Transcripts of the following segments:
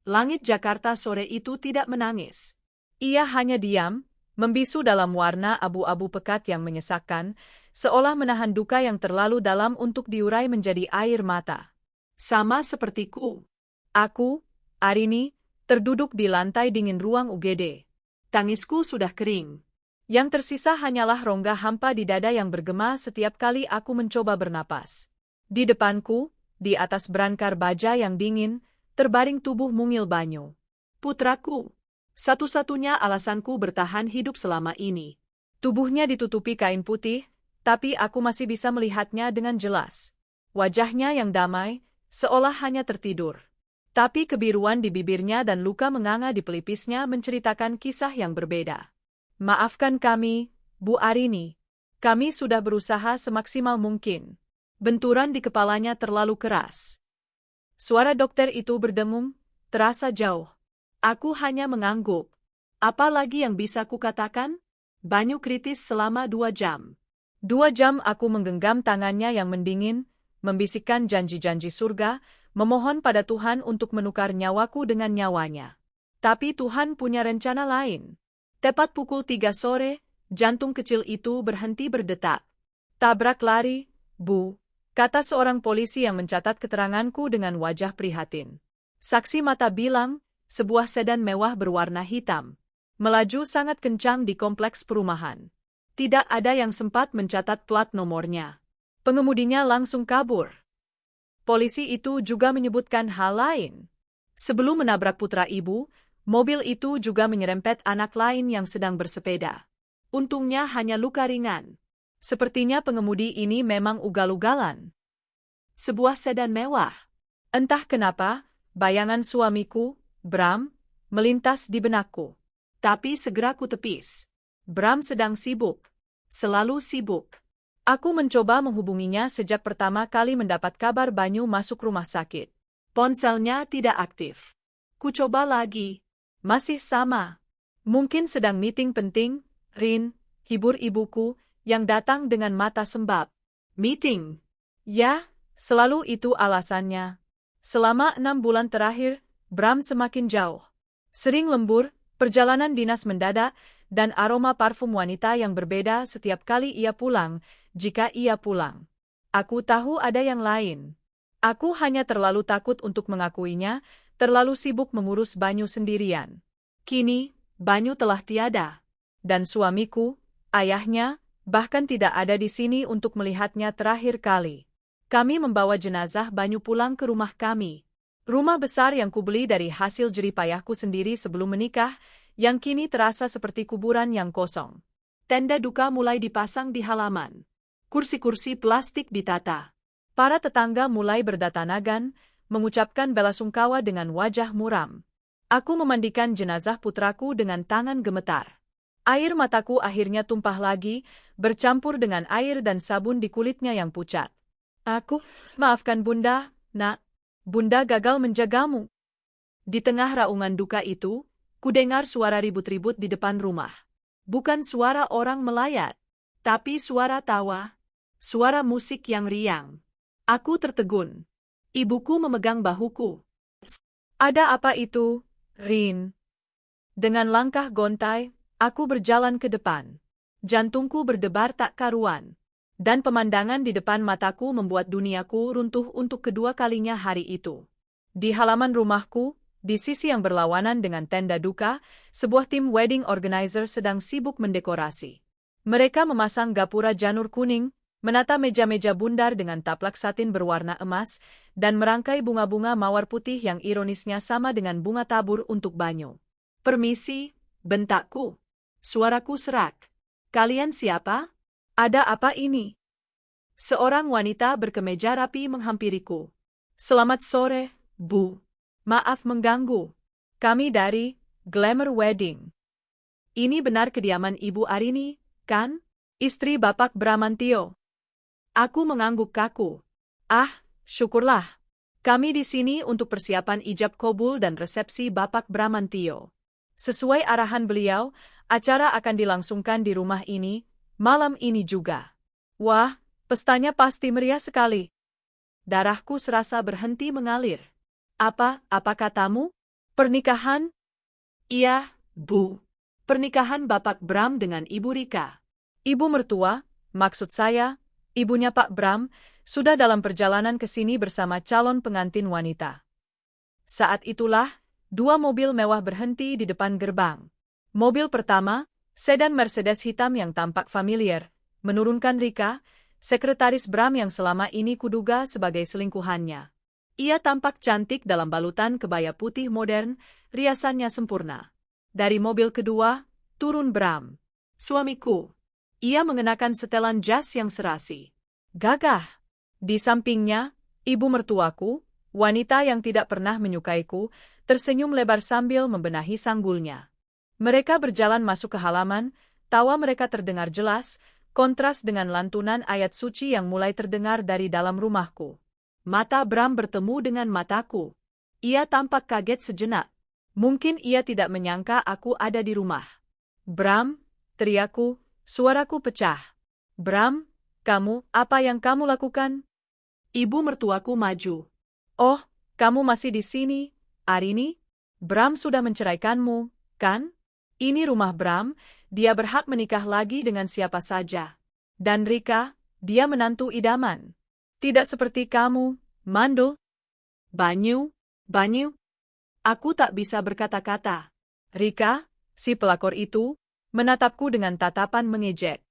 Langit Jakarta sore itu tidak menangis. Ia hanya diam, membisu dalam warna abu-abu pekat yang menyesakkan, seolah menahan duka yang terlalu dalam untuk diurai menjadi air mata. Sama sepertiku. Aku, Arini, terduduk di lantai dingin ruang UGD. Tangisku sudah kering. Yang tersisa hanyalah rongga hampa di dada yang bergema setiap kali aku mencoba bernapas. Di depanku, di atas berangkar baja yang dingin, terbaring tubuh mungil Banyu. Putraku. Satu-satunya alasanku bertahan hidup selama ini. Tubuhnya ditutupi kain putih, tapi aku masih bisa melihatnya dengan jelas. Wajahnya yang damai, seolah hanya tertidur. Tapi kebiruan di bibirnya dan luka menganga di pelipisnya menceritakan kisah yang berbeda. Maafkan kami, Bu Arini. Kami sudah berusaha semaksimal mungkin. Benturan di kepalanya terlalu keras. Suara dokter itu berdengung, terasa jauh. Aku hanya mengangguk. Apa lagi yang bisa kukatakan? Banyu kritis selama 2 jam. 2 jam aku menggenggam tangannya yang mendingin, membisikkan janji-janji surga, memohon pada Tuhan untuk menukar nyawaku dengan nyawanya. Tapi Tuhan punya rencana lain. Tepat pukul 3 sore, jantung kecil itu berhenti berdetak. Tabrak lari, Bu, kata seorang polisi yang mencatat keteranganku dengan wajah prihatin. Saksi mata bilang, sebuah sedan mewah berwarna hitam. Melaju sangat kencang di kompleks perumahan. Tidak ada yang sempat mencatat plat nomornya. Pengemudinya langsung kabur. Polisi itu juga menyebutkan hal lain. Sebelum menabrak putra ibu, mobil itu juga menyerempet anak lain yang sedang bersepeda. Untungnya hanya luka ringan. Sepertinya pengemudi ini memang ugal-ugalan. Sebuah sedan mewah. Entah kenapa, bayangan suamiku, Bram, melintas di benakku. Tapi segera ku tepis. Bram sedang sibuk. Selalu sibuk. Aku mencoba menghubunginya sejak pertama kali mendapat kabar Banyu masuk rumah sakit. Ponselnya tidak aktif. Ku coba lagi. Masih sama. Mungkin sedang meeting penting, Rin, hibur ibuku, yang datang dengan mata sembab. Meeting. Ya, selalu itu alasannya. Selama 6 bulan terakhir, Bram semakin jauh. Sering lembur, perjalanan dinas mendadak, dan aroma parfum wanita yang berbeda setiap kali ia pulang, jika ia pulang. Aku tahu ada yang lain. Aku hanya terlalu takut untuk mengakuinya, terlalu sibuk mengurus Banyu sendirian. Kini, Banyu telah tiada. Dan suamiku, ayahnya, bahkan tidak ada di sini untuk melihatnya terakhir kali. Kami membawa jenazah Banyu pulang ke rumah kami. Rumah besar yang kubeli dari hasil jerih payahku sendiri sebelum menikah, yang kini terasa seperti kuburan yang kosong. Tenda duka mulai dipasang di halaman. Kursi-kursi plastik ditata. Para tetangga mulai berdatangan, mengucapkan belasungkawa dengan wajah muram. Aku memandikan jenazah putraku dengan tangan gemetar. Air mataku akhirnya tumpah lagi, bercampur dengan air dan sabun di kulitnya yang pucat. Maafkan Bunda, Nak. Bunda gagal menjagamu. Di tengah raungan duka itu, kudengar suara ribut-ribut di depan rumah. Bukan suara orang melayat, tapi suara tawa, suara musik yang riang. Aku tertegun. Ibuku memegang bahuku. Ada apa itu, Rin? Dengan langkah gontai, aku berjalan ke depan. Jantungku berdebar tak karuan. Dan pemandangan di depan mataku membuat duniaku runtuh untuk kedua kalinya hari itu. Di halaman rumahku, di sisi yang berlawanan dengan tenda duka, sebuah tim wedding organizer sedang sibuk mendekorasi. Mereka memasang gapura janur kuning, menata meja-meja bundar dengan taplak satin berwarna emas, dan merangkai bunga-bunga mawar putih yang ironisnya sama dengan bunga tabur untuk Banyu. Permisi, bentakku. Suaraku serak. Kalian siapa? Ada apa ini? Seorang wanita berkemeja rapi menghampiriku. Selamat sore, Bu. Maaf mengganggu. Kami dari Glamour Wedding. Ini benar kediaman Ibu Arini, kan? Istri Bapak Bramantio. Aku mengangguk kaku. Syukurlah. Kami di sini untuk persiapan ijab kabul dan resepsi Bapak Bramantio. Sesuai arahan beliau, acara akan dilangsungkan di rumah ini, malam ini juga. Wah, pestanya pasti meriah sekali. Darahku serasa berhenti mengalir. Apa katamu? Pernikahan? Iya, Bu. Pernikahan Bapak Bram dengan Ibu Rika. Ibu mertua, maksud saya, ibunya Pak Bram, sudah dalam perjalanan ke sini bersama calon pengantin wanita. Saat itulah, dua mobil mewah berhenti di depan gerbang. Mobil pertama, sedan Mercedes hitam yang tampak familiar, menurunkan Rika, sekretaris Bram yang selama ini kuduga sebagai selingkuhannya. Ia tampak cantik dalam balutan kebaya putih modern, riasannya sempurna. Dari mobil kedua, turun Bram. Suamiku. Ia mengenakan setelan jas yang serasi. Gagah. Di sampingnya, ibu mertuaku, wanita yang tidak pernah menyukaiku, tersenyum lebar sambil membenahi sanggulnya. Mereka berjalan masuk ke halaman, tawa mereka terdengar jelas, kontras dengan lantunan ayat suci yang mulai terdengar dari dalam rumahku. Mata Bram bertemu dengan mataku. Ia tampak kaget sejenak. Mungkin ia tidak menyangka aku ada di rumah. Bram, teriakku, suaraku pecah. Bram, kamu, apa yang kamu lakukan? Ibu mertuaku maju. Oh, kamu masih di sini, Arini? Bram sudah menceraikanmu, kan? Ini rumah Bram, dia berhak menikah lagi dengan siapa saja. Dan Rika, dia menantu idaman. Tidak seperti kamu, Mando. Banyu. Aku tak bisa berkata-kata. Rika, si pelakor itu, menatapku dengan tatapan mengejek.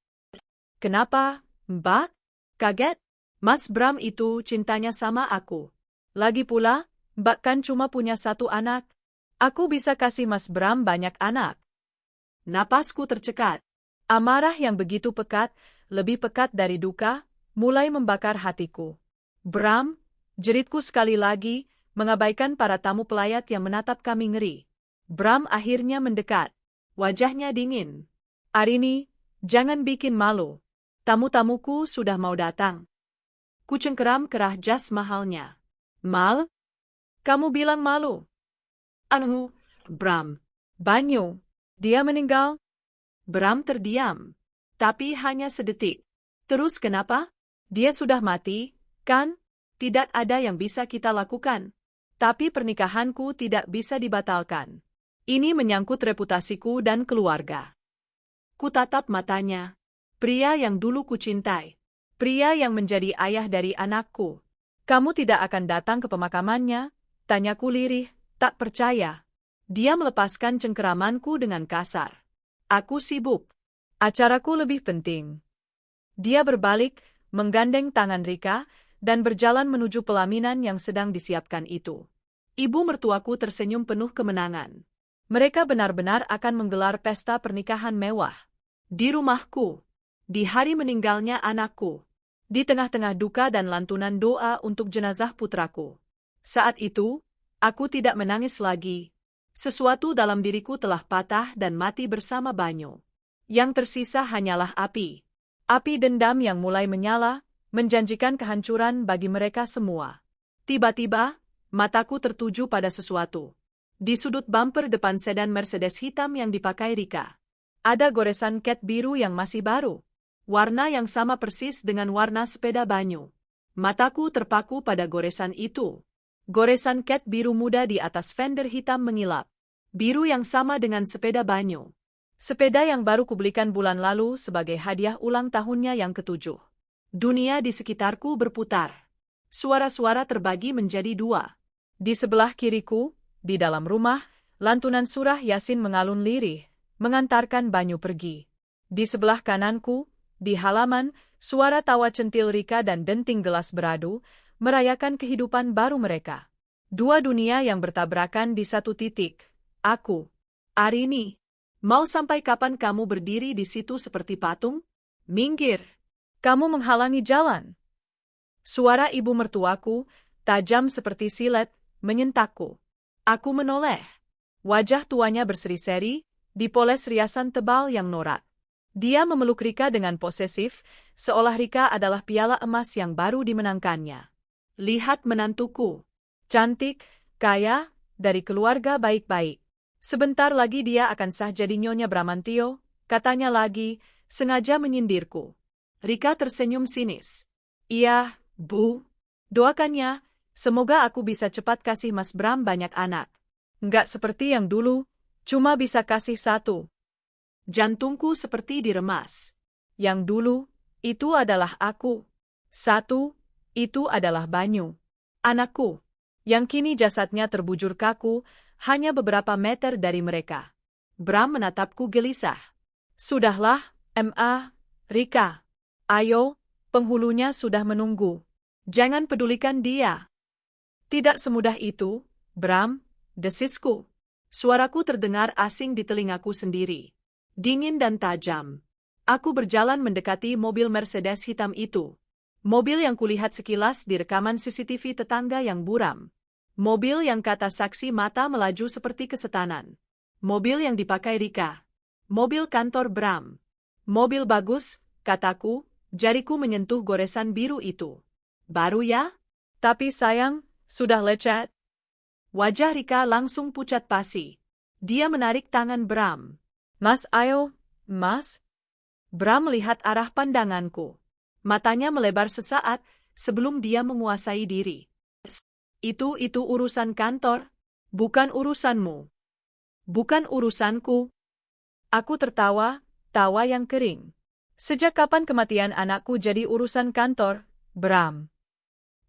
Kenapa, Mbak? Kaget? Mas Bram itu cintanya sama aku. Lagi pula, Mbak kan cuma punya satu anak. Aku bisa kasih Mas Bram banyak anak. Napasku tercekat. Amarah yang begitu pekat, lebih pekat dari duka, mulai membakar hatiku. Bram, jeritku sekali lagi, mengabaikan para tamu pelayat yang menatap kami ngeri. Bram akhirnya mendekat. Wajahnya dingin. Arini, jangan bikin malu. Tamu-tamuku sudah mau datang. Kucengkeram kerah jas mahalnya. Mal? Kamu bilang malu? Anu, Bram. Banyu. Dia meninggal? Bram terdiam. Tapi hanya sedetik. Terus kenapa? Dia sudah mati, kan? Tidak ada yang bisa kita lakukan. Tapi pernikahanku tidak bisa dibatalkan. Ini menyangkut reputasiku dan keluarga. Kutatap matanya. Pria yang dulu kucintai. Pria yang menjadi ayah dari anakku. Kamu tidak akan datang ke pemakamannya? Tanyaku lirih, tak percaya. Dia melepaskan cengkeramanku dengan kasar. Aku sibuk. Acaraku lebih penting. Dia berbalik, menggandeng tangan Rika, dan berjalan menuju pelaminan yang sedang disiapkan itu. Ibu mertuaku tersenyum penuh kemenangan. Mereka benar-benar akan menggelar pesta pernikahan mewah. Di rumahku. Di hari meninggalnya anakku. Di tengah-tengah duka dan lantunan doa untuk jenazah putraku. Saat itu, aku tidak menangis lagi. Sesuatu dalam diriku telah patah dan mati bersama Banyu. Yang tersisa hanyalah api. Api dendam yang mulai menyala, menjanjikan kehancuran bagi mereka semua. Tiba-tiba, mataku tertuju pada sesuatu. Di sudut bumper depan sedan Mercedes hitam yang dipakai Rika. Ada goresan cat biru yang masih baru. Warna yang sama persis dengan warna sepeda Banyu. Mataku terpaku pada goresan itu. Goresan cat biru muda di atas fender hitam mengilap. Biru yang sama dengan sepeda Banyu. Sepeda yang baru kubelikan bulan lalu sebagai hadiah ulang tahunnya yang ke-7. Dunia di sekitarku berputar. Suara-suara terbagi menjadi dua. Di sebelah kiriku, di dalam rumah, lantunan surah Yasin mengalun lirih, mengantarkan Banyu pergi. Di sebelah kananku, di halaman, suara tawa centil Rika dan denting gelas beradu, merayakan kehidupan baru mereka. Dua dunia yang bertabrakan di satu titik. Aku. Arini. Mau sampai kapan kamu berdiri di situ seperti patung? Minggir. Kamu menghalangi jalan. Suara ibu mertuaku, tajam seperti silet, menyentakku. Aku menoleh. Wajah tuanya berseri-seri, dipoles riasan tebal yang norak. Dia memeluk Rika dengan posesif, seolah Rika adalah piala emas yang baru dimenangkannya. Lihat menantuku. Cantik, kaya, dari keluarga baik-baik. Sebentar lagi dia akan sah jadi Nyonya Bramantio, katanya lagi, sengaja menyindirku. Rika tersenyum sinis. Iya, Bu. Doakannya, semoga aku bisa cepat kasih Mas Bram banyak anak. Nggak seperti yang dulu, cuma bisa kasih satu. Jantungku seperti diremas. Yang dulu, itu adalah aku. Satu, itu adalah Banyu. Anakku. Yang kini jasadnya terbujur kaku, hanya beberapa meter dari mereka. Bram menatapku gelisah. Sudahlah, Ma, Rika. Ayo, penghulunya sudah menunggu. Jangan pedulikan dia. Tidak semudah itu, Bram, desisku. Suaraku terdengar asing di telingaku sendiri. Dingin dan tajam. Aku berjalan mendekati mobil Mercedes hitam itu. Mobil yang kulihat sekilas di rekaman CCTV tetangga yang buram. Mobil yang kata saksi mata melaju seperti kesetanan. Mobil yang dipakai Rika. Mobil kantor Bram. Mobil bagus, kataku, jariku menyentuh goresan biru itu. Baru ya? Tapi sayang, sudah lecet. Wajah Rika langsung pucat pasi. Dia menarik tangan Bram. Mas, ayo, Mas. Bram melihat arah pandanganku. Matanya melebar sesaat sebelum dia menguasai diri. Itu urusan kantor, bukan urusanmu. Bukan urusanku. Aku tertawa, tawa yang kering. Sejak kapan kematian anakku jadi urusan kantor, Bram?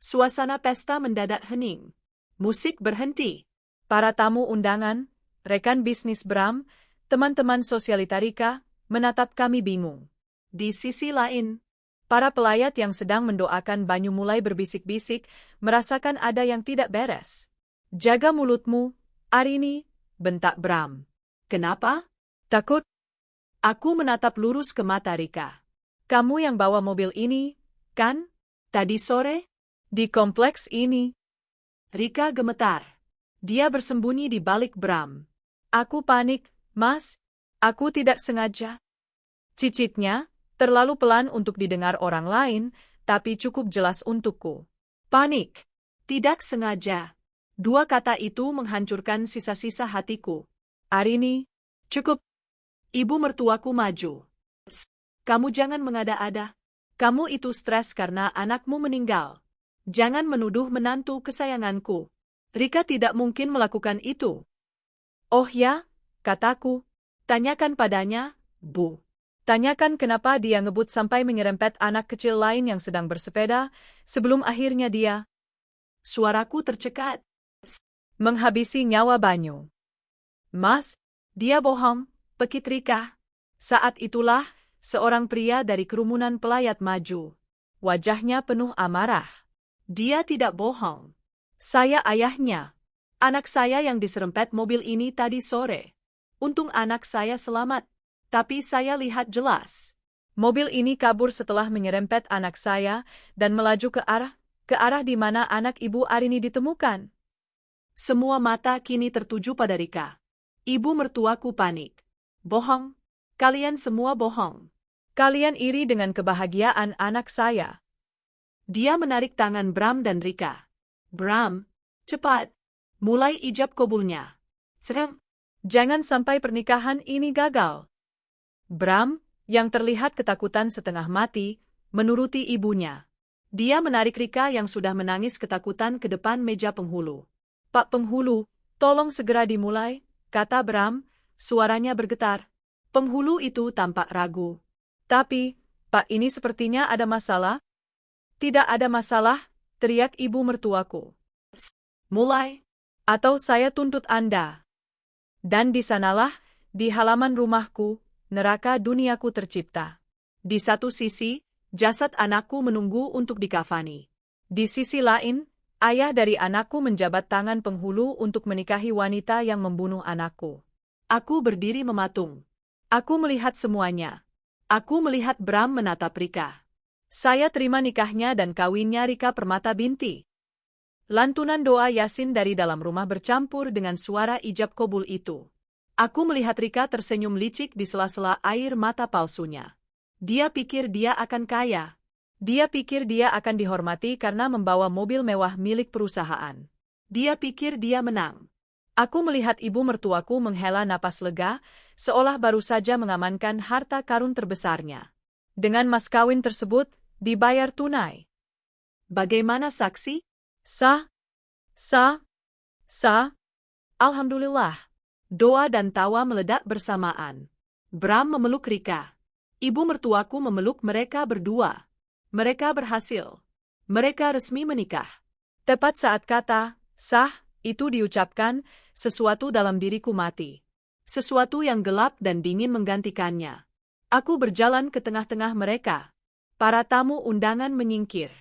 Suasana pesta mendadak hening. Musik berhenti. Para tamu undangan, rekan bisnis Bram, teman-teman sosialita Rika, menatap kami bingung. Di sisi lain, para pelayat yang sedang mendoakan Banyu mulai berbisik-bisik, merasakan ada yang tidak beres. Jaga mulutmu, Arini, bentak Bram. Kenapa? Takut? Aku menatap lurus ke mata Rika. Kamu yang bawa mobil ini, kan? Tadi sore? Di kompleks ini. Rika gemetar. Dia bersembunyi di balik Bram. Aku panik, Mas. Aku tidak sengaja. Cicitnya, terlalu pelan untuk didengar orang lain, tapi cukup jelas untukku. Panik. Tidak sengaja. Dua kata itu menghancurkan sisa-sisa hatiku. Arini, cukup. Ibu mertuaku maju. Kamu jangan mengada-ada. Kamu itu stres karena anakmu meninggal. Jangan menuduh menantu kesayanganku. Rika tidak mungkin melakukan itu. Oh ya, kataku. Tanyakan padanya, Bu. Tanyakan kenapa dia ngebut sampai menyerempet anak kecil lain yang sedang bersepeda, sebelum akhirnya dia. Suaraku tercekat. Menghabisi nyawa Banyu. Mas, dia bohong, pekit Rika. Saat itulah, seorang pria dari kerumunan pelayat maju. Wajahnya penuh amarah. Dia tidak bohong. Saya ayahnya. Anak saya yang diserempet mobil ini tadi sore. Untung anak saya selamat. Tapi saya lihat jelas. Mobil ini kabur setelah menyerempet anak saya dan melaju ke arah di mana anak Ibu Arini ditemukan. Semua mata kini tertuju pada Rika. Ibu mertuaku panik. Bohong. Kalian semua bohong. Kalian iri dengan kebahagiaan anak saya. Dia menarik tangan Bram dan Rika. Bram, cepat. Mulai ijab kabulnya. Serem. Jangan sampai pernikahan ini gagal. Bram, yang terlihat ketakutan setengah mati, menuruti ibunya. Dia menarik Rika yang sudah menangis ketakutan ke depan meja penghulu. Pak penghulu, tolong segera dimulai, kata Bram, suaranya bergetar. Penghulu itu tampak ragu. Tapi, Pak, ini sepertinya ada masalah. Tidak ada masalah, teriak ibu mertuaku. Mulai. Atau saya tuntut Anda. Dan di sanalah, di halaman rumahku, neraka duniaku tercipta. Di satu sisi, jasad anakku menunggu untuk dikafani. Di sisi lain, ayah dari anakku menjabat tangan penghulu untuk menikahi wanita yang membunuh anakku. Aku berdiri mematung. Aku melihat semuanya. Aku melihat Bram menatap Rika. Saya terima nikahnya dan kawinnya Rika Permata binti. Lantunan doa Yasin dari dalam rumah bercampur dengan suara ijab kabul itu. Aku melihat Rika tersenyum licik di sela-sela air mata palsunya. Dia pikir dia akan kaya. Dia pikir dia akan dihormati karena membawa mobil mewah milik perusahaan. Dia pikir dia menang. Aku melihat ibu mertuaku menghela napas lega, seolah baru saja mengamankan harta karun terbesarnya. Dengan mas kawin tersebut, dibayar tunai. Bagaimana saksi? Sah. Alhamdulillah. Doa dan tawa meledak bersamaan. Bram memeluk Rika. Ibu mertuaku memeluk mereka berdua. Mereka berhasil. Mereka resmi menikah. Tepat saat kata, sah, itu diucapkan, sesuatu dalam diriku mati. Sesuatu yang gelap dan dingin menggantikannya. Aku berjalan ke tengah-tengah mereka. Para tamu undangan menyingkir.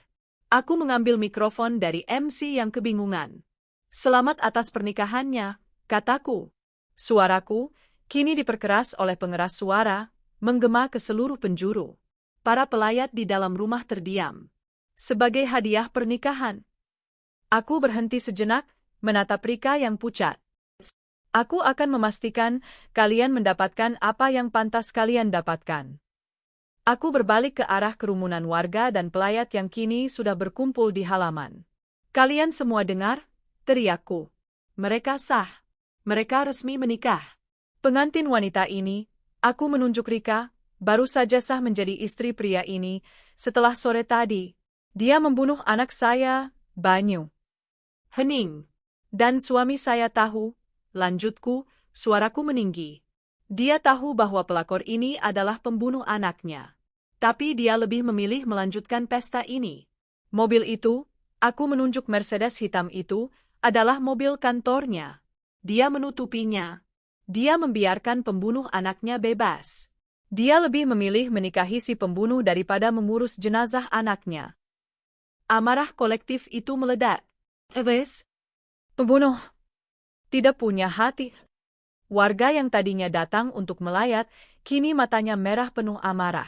Aku mengambil mikrofon dari MC yang kebingungan. Selamat atas pernikahannya, kataku. Suaraku, kini diperkeras oleh pengeras suara, menggema ke seluruh penjuru. Para pelayat di dalam rumah terdiam. Sebagai hadiah pernikahan. Aku berhenti sejenak, menatap Rika yang pucat. Aku akan memastikan kalian mendapatkan apa yang pantas kalian dapatkan. Aku berbalik ke arah kerumunan warga dan pelayat yang kini sudah berkumpul di halaman. Kalian semua dengar? Teriakku. Mereka sah. Mereka resmi menikah. Pengantin wanita ini, aku menunjuk Rika, baru saja sah menjadi istri pria ini, setelah sore tadi. Dia membunuh anak saya, Banyu. Hening. Dan suami saya tahu, lanjutku, suaraku meninggi. Dia tahu bahwa pelakor ini adalah pembunuh anaknya. Tapi dia lebih memilih melanjutkan pesta ini. Mobil itu, aku menunjuk Mercedes hitam itu, adalah mobil kantornya. Dia menutupinya. Dia membiarkan pembunuh anaknya bebas. Dia lebih memilih menikahi si pembunuh daripada mengurus jenazah anaknya. Amarah kolektif itu meledak. Eves, pembunuh, tidak punya hati. Warga yang tadinya datang untuk melayat, kini matanya merah penuh amarah.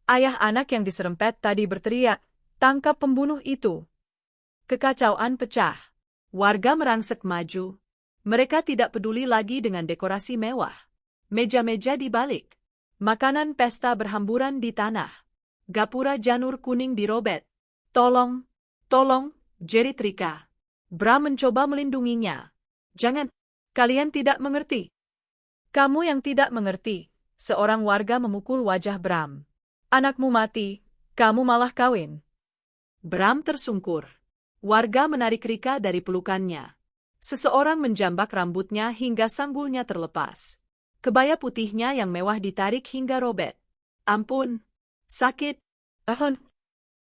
Ayah anak yang diserempet tadi berteriak, tangkap pembunuh itu. Kekacauan pecah. Warga merangsek maju. Mereka tidak peduli lagi dengan dekorasi mewah. Meja-meja dibalik. Makanan pesta berhamburan di tanah. Gapura janur kuning dirobek. Tolong, tolong, jerit Rika. Bram mencoba melindunginya. Jangan, kalian tidak mengerti. Kamu yang tidak mengerti. Seorang warga memukul wajah Bram. Anakmu mati, kamu malah kawin. Bram tersungkur. Warga menarik Rika dari pelukannya. Seseorang menjambak rambutnya hingga sanggulnya terlepas. Kebaya putihnya yang mewah ditarik hingga robek. Ampun, sakit.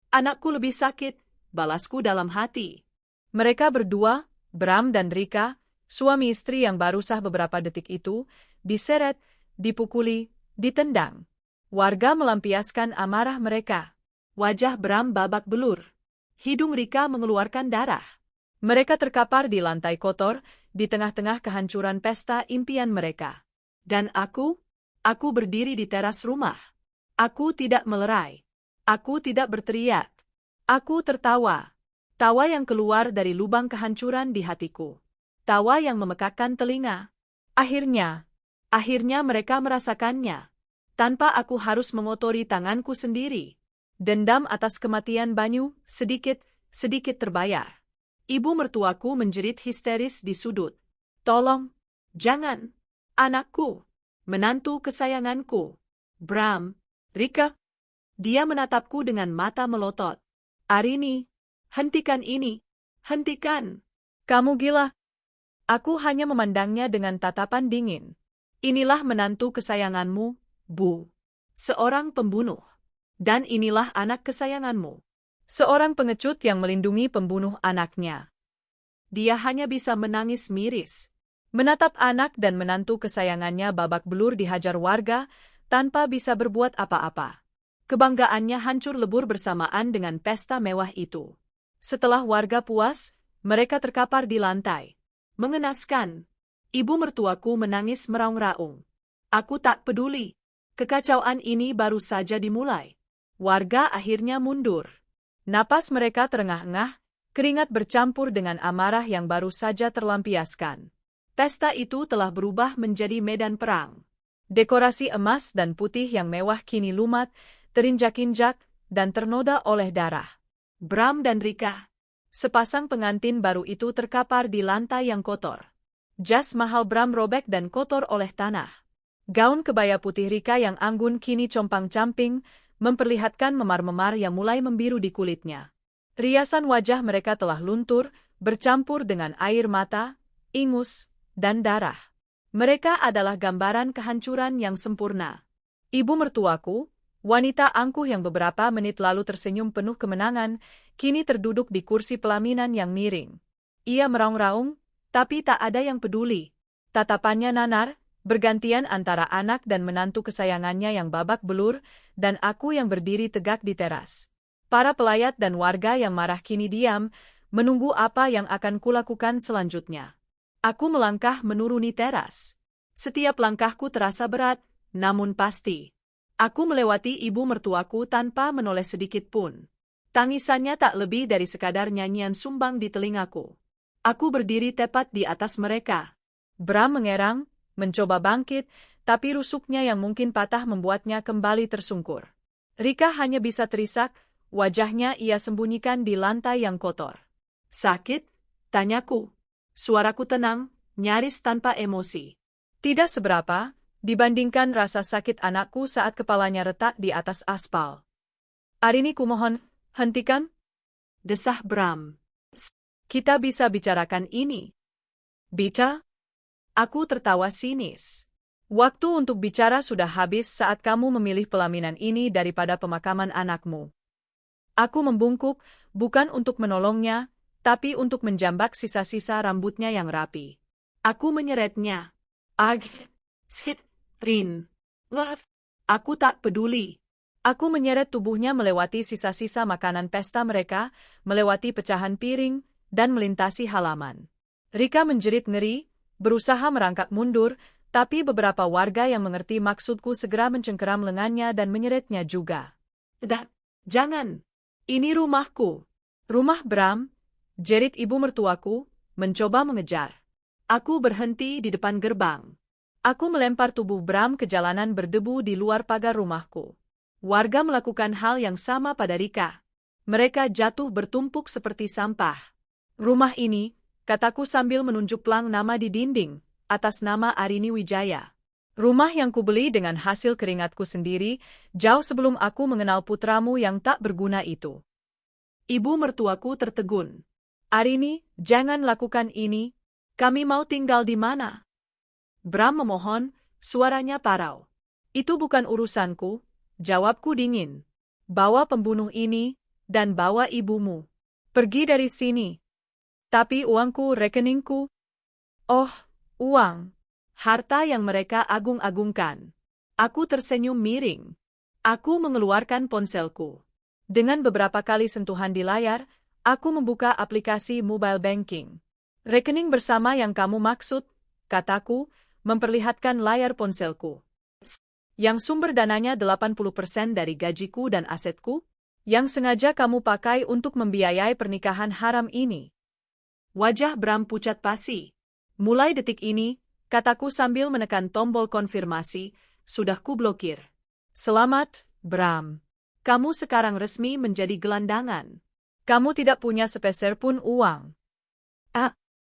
Anakku lebih sakit, balasku dalam hati. Mereka berdua, Bram dan Rika, suami istri yang baru sah beberapa detik itu, diseret, dipukuli, ditendang. Warga melampiaskan amarah mereka. Wajah Bram babak belur. Hidung Rika mengeluarkan darah. Mereka terkapar di lantai kotor, di tengah-tengah kehancuran pesta impian mereka. Dan aku berdiri di teras rumah. Aku tidak melerai. Aku tidak berteriak. Aku tertawa. Tawa yang keluar dari lubang kehancuran di hatiku. Tawa yang memekakkan telinga. Akhirnya mereka merasakannya. Tanpa aku harus mengotori tanganku sendiri. Dendam atas kematian Banyu, sedikit terbayar. Ibu mertuaku menjerit histeris di sudut. Tolong, jangan, anakku, menantu kesayanganku. Bram, Rika. Dia menatapku dengan mata melotot. Arini, hentikan ini, hentikan. Kamu gila. Aku hanya memandangnya dengan tatapan dingin. Inilah menantu kesayanganmu, Bu. Seorang pembunuh. Dan inilah anak kesayanganmu. Seorang pengecut yang melindungi pembunuh anaknya. Dia hanya bisa menangis miris. Menatap anak dan menantu kesayangannya babak belur dihajar warga, tanpa bisa berbuat apa-apa. Kebanggaannya hancur lebur bersamaan dengan pesta mewah itu. Setelah warga puas, mereka terkapar di lantai. Mengenaskan. Ibu mertuaku menangis meraung-raung. Aku tak peduli. Kekacauan ini baru saja dimulai. Warga akhirnya mundur. Napas mereka terengah-engah, keringat bercampur dengan amarah yang baru saja terlampiaskan. Pesta itu telah berubah menjadi medan perang. Dekorasi emas dan putih yang mewah kini lumat, terinjak-injak, dan ternoda oleh darah. Bram dan Rika. Sepasang pengantin baru itu terkapar di lantai yang kotor. Jas mahal Bram robek dan kotor oleh tanah. Gaun kebaya putih Rika yang anggun kini compang-camping, memperlihatkan memar-memar yang mulai membiru di kulitnya. Riasan wajah mereka telah luntur, bercampur dengan air mata, ingus, dan darah. Mereka adalah gambaran kehancuran yang sempurna. Ibu mertuaku, wanita angkuh yang beberapa menit lalu tersenyum penuh kemenangan, kini terduduk di kursi pelaminan yang miring. Ia meraung-raung, tapi tak ada yang peduli. Tatapannya nanar, bergantian antara anak dan menantu kesayangannya yang babak belur, dan aku yang berdiri tegak di teras. Para pelayat dan warga yang marah kini diam, menunggu apa yang akan kulakukan selanjutnya. Aku melangkah menuruni teras. Setiap langkahku terasa berat, namun pasti. Aku melewati ibu mertuaku tanpa menoleh sedikit pun. Tangisannya tak lebih dari sekadar nyanyian sumbang di telingaku. Aku berdiri tepat di atas mereka. Bram mengerang, mencoba bangkit, tapi rusuknya yang mungkin patah membuatnya kembali tersungkur. Rika hanya bisa terisak, wajahnya ia sembunyikan di lantai yang kotor. Sakit? Tanyaku. Suaraku tenang, nyaris tanpa emosi. Tidak seberapa, dibandingkan rasa sakit anakku saat kepalanya retak di atas aspal. Arini kumohon, hentikan? Desah Bram. Kita bisa bicarakan ini. Bicara? Aku tertawa sinis. Waktu untuk bicara sudah habis saat kamu memilih pelaminan ini daripada pemakaman anakmu. Aku membungkuk, bukan untuk menolongnya, tapi untuk menjambak sisa-sisa rambutnya yang rapi. Aku menyeretnya. Rin. Love. Aku tak peduli. Aku menyeret tubuhnya melewati sisa-sisa makanan pesta mereka, melewati pecahan piring, dan melintasi halaman. Rika menjerit ngeri, berusaha merangkak mundur, tapi beberapa warga yang mengerti maksudku segera mencengkeram lengannya dan menyeretnya juga. Jangan. Ini rumahku. Rumah Bram, jerit ibu mertuaku, mencoba mengejar. Aku berhenti di depan gerbang. Aku melempar tubuh Bram ke jalanan berdebu di luar pagar rumahku. Warga melakukan hal yang sama pada Rika. Mereka jatuh bertumpuk seperti sampah. Rumah ini, kataku sambil menunjuk plang nama di dinding, atas nama Arini Wijaya. Rumah yang kubeli dengan hasil keringatku sendiri, jauh sebelum aku mengenal putramu yang tak berguna itu. Ibu mertuaku tertegun. Arini, jangan lakukan ini. Kami mau tinggal di mana? Bram memohon, suaranya parau. Itu bukan urusanku, jawabku dingin. Bawa pembunuh ini, dan bawa ibumu. Pergi dari sini. Tapi uangku, rekeningku. Oh, uang. Harta yang mereka agung-agungkan. Aku tersenyum miring. Aku mengeluarkan ponselku. Dengan beberapa kali sentuhan di layar, aku membuka aplikasi mobile banking. Rekening bersama yang kamu maksud, kataku, memperlihatkan layar ponselku. Yang sumber dananya 80% dari gajiku dan asetku, yang sengaja kamu pakai untuk membiayai pernikahan haram ini. Wajah Bram pucat pasi. Mulai detik ini, kataku sambil menekan tombol konfirmasi, sudah kublokir. Selamat, Bram. Kamu sekarang resmi menjadi gelandangan. Kamu tidak punya sepeser pun uang.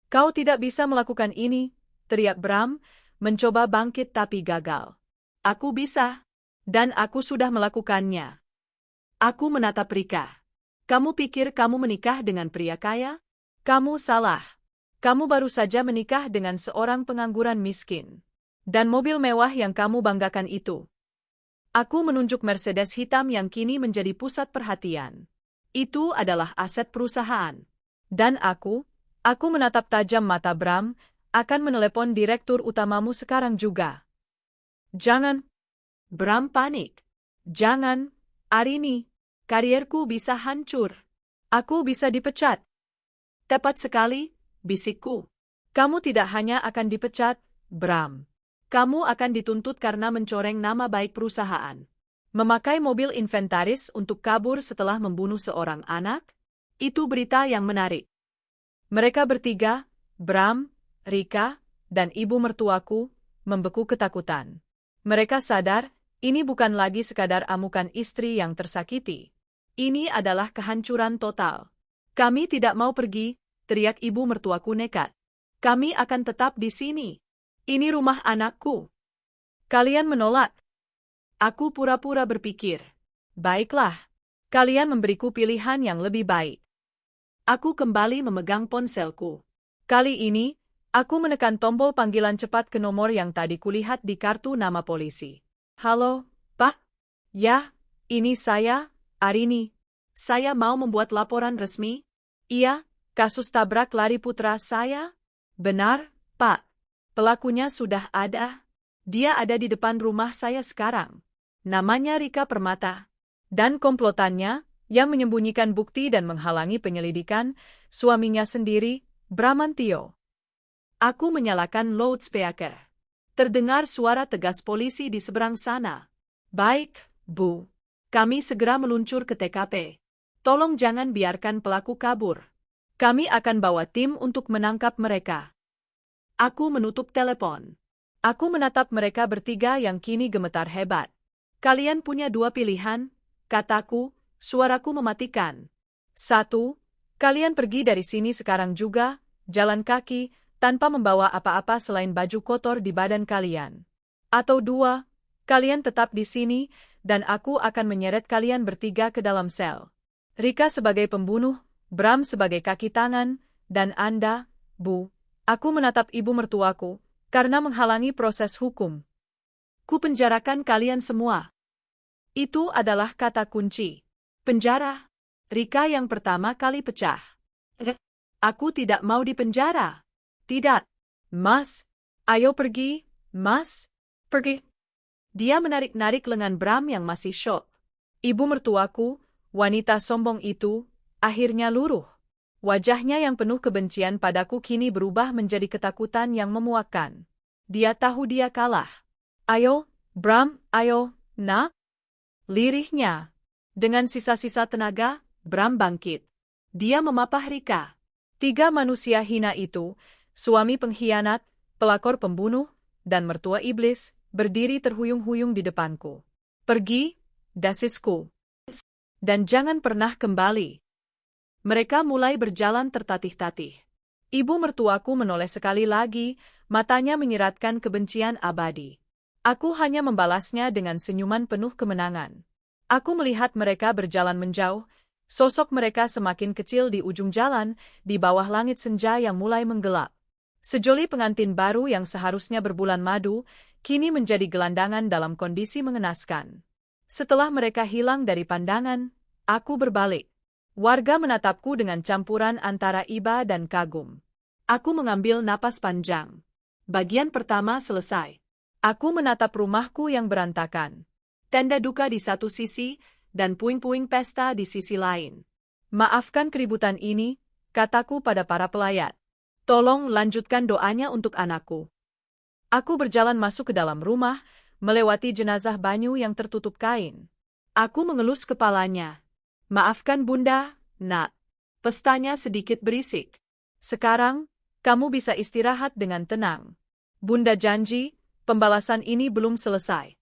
Kau tidak bisa melakukan ini, teriak Bram, mencoba bangkit tapi gagal. Aku bisa, dan aku sudah melakukannya. Aku menatap Rika. Kamu pikir kamu menikah dengan pria kaya? Kamu salah. Kamu baru saja menikah dengan seorang pengangguran miskin. Dan mobil mewah yang kamu banggakan itu. Aku menunjuk Mercedes hitam yang kini menjadi pusat perhatian. Itu adalah aset perusahaan. Dan aku menatap tajam mata Bram, akan menelepon direktur utamamu sekarang juga. Jangan. Bram panik. Jangan, Arini. Karierku bisa hancur. Aku bisa dipecat. Tepat sekali, bisikku. Kamu tidak hanya akan dipecat, Bram. Kamu akan dituntut karena mencoreng nama baik perusahaan. Memakai mobil inventaris untuk kabur setelah membunuh seorang anak? Itu berita yang menarik. Mereka bertiga, Bram, Rika, dan ibu mertuaku, membeku ketakutan. Mereka sadar, ini bukan lagi sekadar amukan istri yang tersakiti. Ini adalah kehancuran total. Kami tidak mau pergi, teriak ibu mertuaku nekat. Kami akan tetap di sini. Ini rumah anakku. Kalian menolak. Aku pura-pura berpikir. Baiklah. Kalian memberiku pilihan yang lebih baik. Aku kembali memegang ponselku. Kali ini, Aku menekan tombol panggilan cepat ke nomor yang tadi kulihat di kartu nama polisi. Halo, Pak? Ya, ini saya, Arini. Saya mau membuat laporan resmi. Iya, kasus tabrak lari putra saya? Benar, Pak. Pelakunya sudah ada. Dia ada di depan rumah saya sekarang. Namanya Rika Permata. Dan komplotannya, yang menyembunyikan bukti dan menghalangi penyelidikan, suaminya sendiri, Bramantio. Aku menyalakan loudspeaker. Terdengar suara tegas polisi di seberang sana. Baik, Bu. Kami segera meluncur ke TKP. Tolong jangan biarkan pelaku kabur. Kami akan bawa tim untuk menangkap mereka. Aku menutup telepon. Aku menatap mereka bertiga yang kini gemetar hebat. Kalian punya dua pilihan, kataku, suaraku mematikan. 1. Kalian pergi dari sini sekarang juga, jalan kaki, tanpa membawa apa-apa selain baju kotor di badan kalian. Atau 2. Kalian tetap di sini, dan aku akan menyeret kalian bertiga ke dalam sel. Rika sebagai pembunuh, Bram sebagai kaki tangan, dan Anda, Bu. Aku menatap ibu mertuaku, karena menghalangi proses hukum. Ku penjarakan kalian semua. Itu adalah kata kunci. Penjara. Rika yang pertama kali pecah. Aku tidak mau dipenjara. Tidak. Mas, ayo pergi, Mas. Pergi. Dia menarik-narik lengan Bram yang masih syok. Ibu mertuaku, wanita sombong itu, akhirnya luruh. Wajahnya yang penuh kebencian padaku kini berubah menjadi ketakutan yang memuakkan. Dia tahu dia kalah. Ayo, Bram, ayo, nak. Lirihnya. Dengan sisa-sisa tenaga, Bram bangkit. Dia memapah Rika. 3 manusia hina itu, suami pengkhianat, pelakor pembunuh, dan mertua iblis, berdiri terhuyung-huyung di depanku. Pergi, dasisku. Dan jangan pernah kembali. Mereka mulai berjalan tertatih-tatih. Ibu mertuaku menoleh sekali lagi, matanya menyiratkan kebencian abadi. Aku hanya membalasnya dengan senyuman penuh kemenangan. Aku melihat mereka berjalan menjauh, sosok mereka semakin kecil di ujung jalan, di bawah langit senja yang mulai menggelap. Sejoli pengantin baru yang seharusnya berbulan madu, kini menjadi gelandangan dalam kondisi mengenaskan. Setelah mereka hilang dari pandangan, aku berbalik. Warga menatapku dengan campuran antara iba dan kagum. Aku mengambil napas panjang. Bagian pertama selesai. Aku menatap rumahku yang berantakan. Tenda duka di satu sisi, dan puing-puing pesta di sisi lain. Maafkan keributan ini, kataku pada para pelayat. Tolong lanjutkan doanya untuk anakku. Aku berjalan masuk ke dalam rumah, melewati jenazah Banyu yang tertutup kain. Aku mengelus kepalanya. Maafkan Bunda, Nak. Pestanya sedikit berisik. Sekarang, kamu bisa istirahat dengan tenang. Bunda janji, pembalasan ini belum selesai.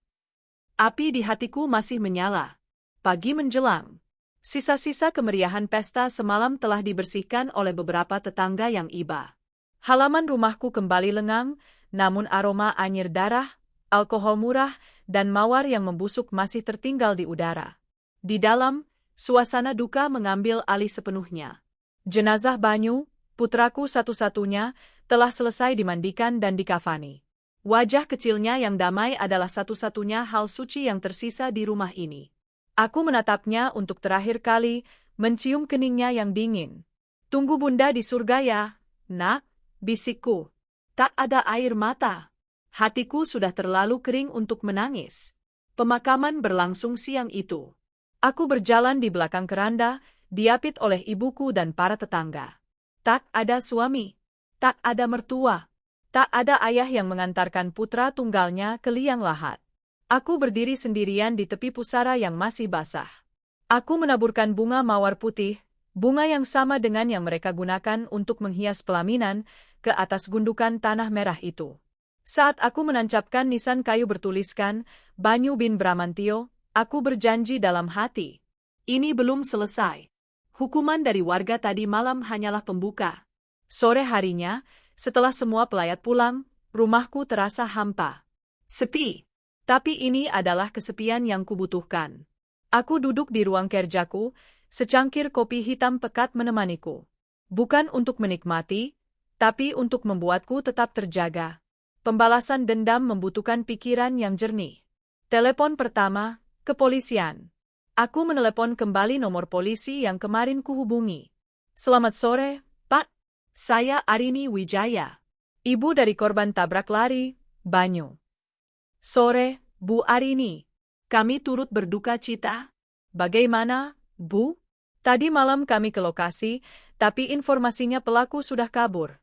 Api di hatiku masih menyala. Pagi menjelang. Sisa-sisa kemeriahan pesta semalam telah dibersihkan oleh beberapa tetangga yang iba. Halaman rumahku kembali lengang, namun aroma anyir darah, alkohol murah, dan mawar yang membusuk masih tertinggal di udara. Di dalam, suasana duka mengambil alih sepenuhnya. Jenazah Banyu, putraku satu-satunya, telah selesai dimandikan dan dikafani. Wajah kecilnya yang damai adalah satu-satunya hal suci yang tersisa di rumah ini. Aku menatapnya untuk terakhir kali, mencium keningnya yang dingin. Tunggu Bunda di surga ya, Nak, bisikku. Tak ada air mata. Hatiku sudah terlalu kering untuk menangis. Pemakaman berlangsung siang itu. Aku berjalan di belakang keranda, diapit oleh ibuku dan para tetangga. Tak ada suami, tak ada mertua, tak ada ayah yang mengantarkan putra tunggalnya ke liang lahat. Aku berdiri sendirian di tepi pusara yang masih basah. Aku menaburkan bunga mawar putih, bunga yang sama dengan yang mereka gunakan untuk menghias pelaminan, ke atas gundukan tanah merah itu. Saat aku menancapkan nisan kayu bertuliskan, Banyu bin Bramantio, aku berjanji dalam hati. Ini belum selesai. Hukuman dari warga tadi malam hanyalah pembuka. Sore harinya, setelah semua pelayat pulang, rumahku terasa hampa. Sepi. Tapi ini adalah kesepian yang kubutuhkan. Aku duduk di ruang kerjaku, secangkir kopi hitam pekat menemaniku. Bukan untuk menikmati, Tapi untuk membuatku tetap terjaga, pembalasan dendam membutuhkan pikiran yang jernih. Telepon pertama, kepolisian. Aku menelepon kembali nomor polisi yang kemarin kuhubungi. Selamat sore, Pak. Saya Arini Wijaya, ibu dari korban tabrak lari, Banyu. Sore, Bu Arini. Kami turut berduka cita. Bagaimana, Bu? Tadi malam kami ke lokasi, tapi informasinya pelaku sudah kabur.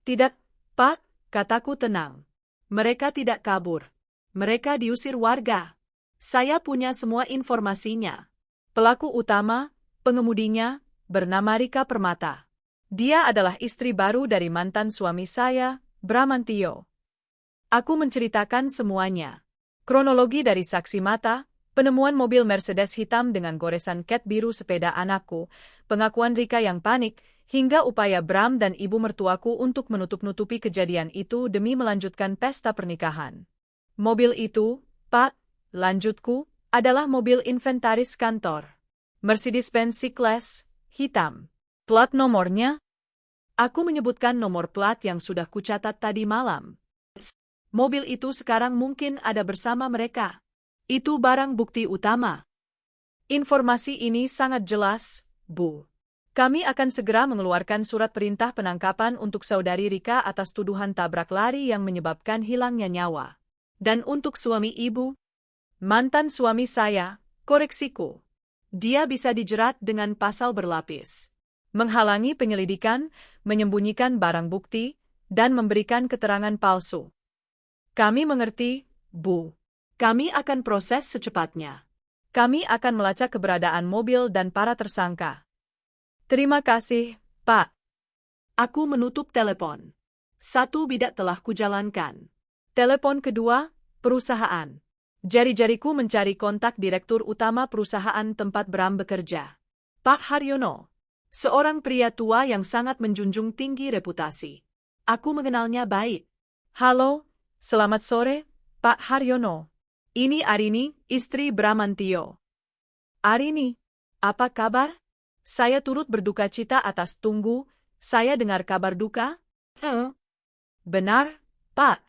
Tidak, Pak, kataku tenang. Mereka tidak kabur. Mereka diusir warga. Saya punya semua informasinya. Pelaku utama, pengemudinya, bernama Rika Permata. Dia adalah istri baru dari mantan suami saya, Bramantio. Aku menceritakan semuanya. Kronologi dari saksi mata, penemuan mobil Mercedes hitam dengan goresan cat biru sepeda anakku, pengakuan Rika yang panik, hingga upaya Bram dan ibu mertuaku untuk menutup-nutupi kejadian itu demi melanjutkan pesta pernikahan. Mobil itu, Pak, lanjutku, adalah mobil inventaris kantor. Mercedes-Benz C-Class, hitam. Plat nomornya? Aku menyebutkan nomor plat yang sudah kucatat tadi malam. Mobil itu sekarang mungkin ada bersama mereka. Itu barang bukti utama. Informasi ini sangat jelas, Bu. Kami akan segera mengeluarkan surat perintah penangkapan untuk saudari Rika atas tuduhan tabrak lari yang menyebabkan hilangnya nyawa. Dan untuk suami ibu, mantan suami saya, koreksiku. Dia bisa dijerat dengan pasal berlapis. Menghalangi penyelidikan, menyembunyikan barang bukti, dan memberikan keterangan palsu. Kami mengerti, Bu. Kami akan proses secepatnya. Kami akan melacak keberadaan mobil dan para tersangka. Terima kasih, Pak. Aku menutup telepon. Satu bidak telah kujalankan. Telepon kedua, perusahaan. Jari-jariku mencari kontak direktur utama perusahaan tempat Bram bekerja. Pak Haryono. Seorang pria tua yang sangat menjunjung tinggi reputasi. Aku mengenalnya baik. Halo, selamat sore, Pak Haryono. Ini Arini, istri Bramantio. Arini, apa kabar? Saya turut berduka cita atas saya dengar kabar duka. Benar, Pak.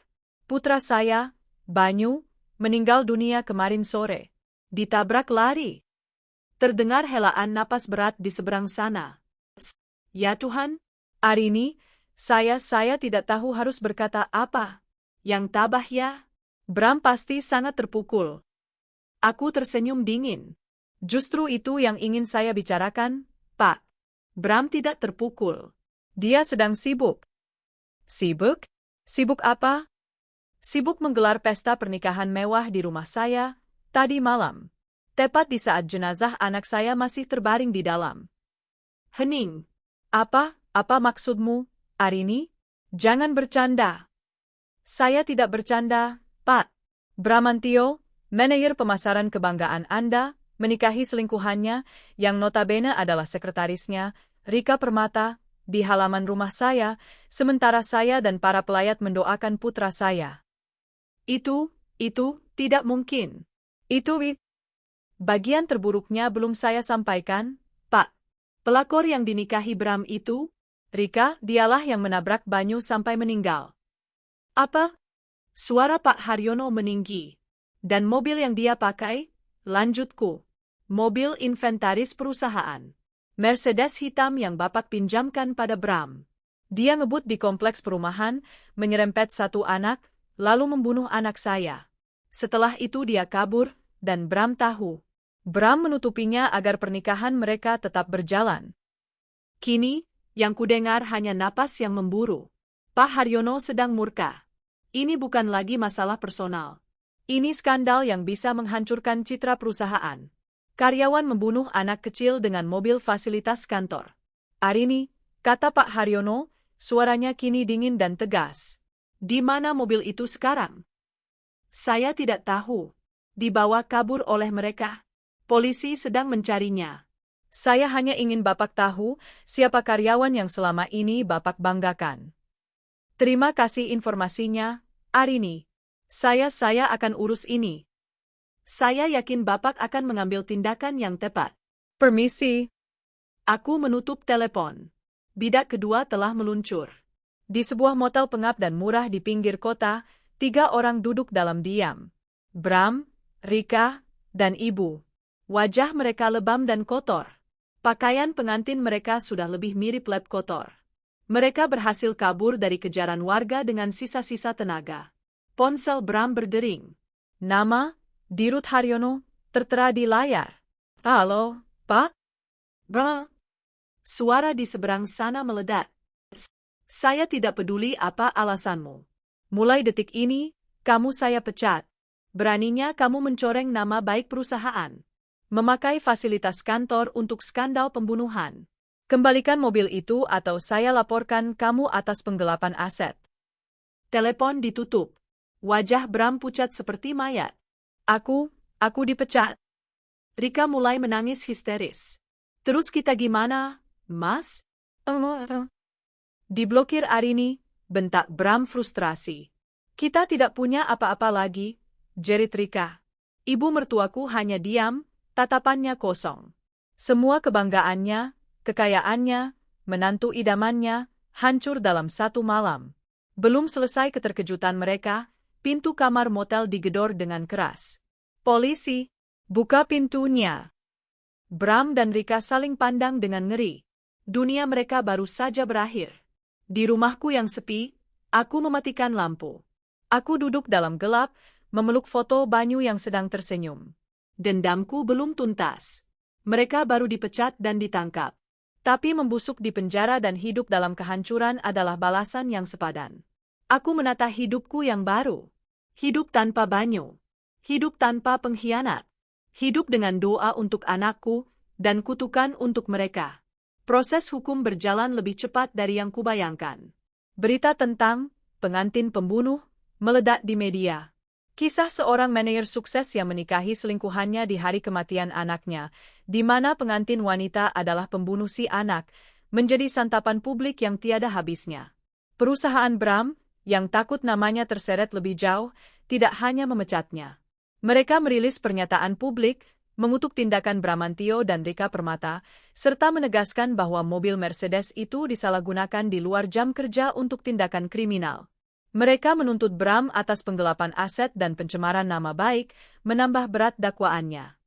Putra saya, Banyu, meninggal dunia kemarin sore. Ditabrak lari. Terdengar helaan napas berat di seberang sana. Ya Tuhan, Arini, saya tidak tahu harus berkata apa. Yang tabah ya. Bram pasti sangat terpukul. Aku tersenyum dingin. Justru itu yang ingin saya bicarakan, Pak. Bram tidak terpukul. Dia sedang sibuk. Sibuk? Sibuk apa? Sibuk menggelar pesta pernikahan mewah di rumah saya, tadi malam. Tepat di saat jenazah anak saya masih terbaring di dalam. Hening. Apa maksudmu, Arini? Jangan bercanda. Saya tidak bercanda, Pak. Bramantio, manajer pemasaran kebanggaan Anda, menikahi selingkuhannya, yang notabene adalah sekretarisnya, Rika Permata, di halaman rumah saya, sementara saya dan para pelayat mendoakan putra saya. Itu tidak mungkin. Bagian terburuknya belum saya sampaikan, Pak. Pelakor yang dinikahi Bram itu, Rika, dialah yang menabrak Banyu sampai meninggal. Apa? Suara Pak Haryono meninggi. Dan mobil yang dia pakai? Lanjutku. Mobil inventaris perusahaan. Mercedes hitam yang Bapak pinjamkan pada Bram. Dia ngebut di kompleks perumahan, menyerempet satu anak, lalu membunuh anak saya. Setelah itu dia kabur, dan Bram tahu. Bram menutupinya agar pernikahan mereka tetap berjalan. Kini, yang kudengar hanya napas yang memburu. Pak Haryono sedang murka. Ini bukan lagi masalah personal. Ini skandal yang bisa menghancurkan citra perusahaan. Karyawan membunuh anak kecil dengan mobil fasilitas kantor. Arini, kata Pak Haryono, suaranya kini dingin dan tegas. Di mana mobil itu sekarang? Saya tidak tahu. Dibawa kabur oleh mereka. Polisi sedang mencarinya. Saya hanya ingin Bapak tahu siapa karyawan yang selama ini Bapak banggakan. Terima kasih informasinya, Arini. Saya akan urus ini. Saya yakin Bapak akan mengambil tindakan yang tepat. Permisi. Aku menutup telepon. Bidak kedua telah meluncur. Di sebuah motel pengap dan murah di pinggir kota, 3 orang duduk dalam diam. Bram, Rika, dan ibu. Wajah mereka lebam dan kotor. Pakaian pengantin mereka sudah lebih mirip lab kotor. Mereka berhasil kabur dari kejaran warga dengan sisa-sisa tenaga. Ponsel Bram berdering. Nama, Dirut Haryono, tertera di layar. Halo, Pak? Bram. Suara di seberang sana meledak. Saya tidak peduli apa alasanmu. Mulai detik ini, kamu saya pecat. Beraninya kamu mencoreng nama baik perusahaan. Memakai fasilitas kantor untuk skandal pembunuhan. Kembalikan mobil itu atau saya laporkan kamu atas penggelapan aset. Telepon ditutup. Wajah Bram pucat seperti mayat. Aku dipecat. Rika mulai menangis histeris. Terus kita gimana, Mas? Diblokir Arini, bentak Bram frustrasi. Kita tidak punya apa-apa lagi, jerit Rika. Ibu mertuaku hanya diam, tatapannya kosong. Semua kebanggaannya, kekayaannya, menantu idamannya, hancur dalam satu malam. Belum selesai keterkejutan mereka, pintu kamar motel digedor dengan keras. Polisi, buka pintunya. Bram dan Rika saling pandang dengan ngeri. Dunia mereka baru saja berakhir. Di rumahku yang sepi, aku mematikan lampu. Aku duduk dalam gelap, memeluk foto Banyu yang sedang tersenyum. Dendamku belum tuntas. Mereka baru dipecat dan ditangkap. Tapi membusuk di penjara dan hidup dalam kehancuran adalah balasan yang sepadan. Aku menata hidupku yang baru. Hidup tanpa Banyu. Hidup tanpa pengkhianat. Hidup dengan doa untuk anakku, dan kutukan untuk mereka. Proses hukum berjalan lebih cepat dari yang kubayangkan. Berita tentang pengantin pembunuh meledak di media. Kisah seorang manajer sukses yang menikahi selingkuhannya di hari kematian anaknya, di mana pengantin wanita adalah pembunuh si anak, menjadi santapan publik yang tiada habisnya. Perusahaan Bram, yang takut namanya terseret lebih jauh, tidak hanya memecatnya. Mereka merilis pernyataan publik, mengutuk tindakan Bramantio dan Rika Permata, serta menegaskan bahwa mobil Mercedes itu disalahgunakan di luar jam kerja untuk tindakan kriminal. Mereka menuntut Bram atas penggelapan aset dan pencemaran nama baik, menambah berat dakwaannya.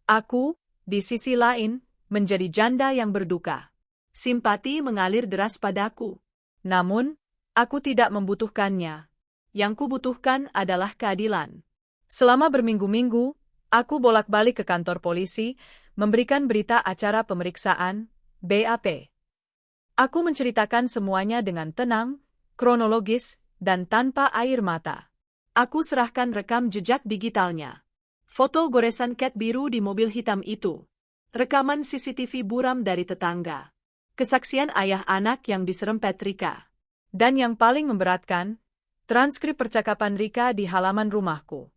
Aku, di sisi lain, menjadi janda yang berduka. Simpati mengalir deras padaku. Namun, aku tidak membutuhkannya. Yang kubutuhkan adalah keadilan. Selama berminggu-minggu, aku bolak-balik ke kantor polisi, memberikan berita acara pemeriksaan, BAP. Aku menceritakan semuanya dengan tenang, kronologis, dan tanpa air mata. Aku serahkan rekam jejak digitalnya. Foto goresan cat biru di mobil hitam itu. Rekaman CCTV buram dari tetangga. Kesaksian ayah anak yang diserempet Rika. Dan yang paling memberatkan, transkrip percakapan Rika di halaman rumahku.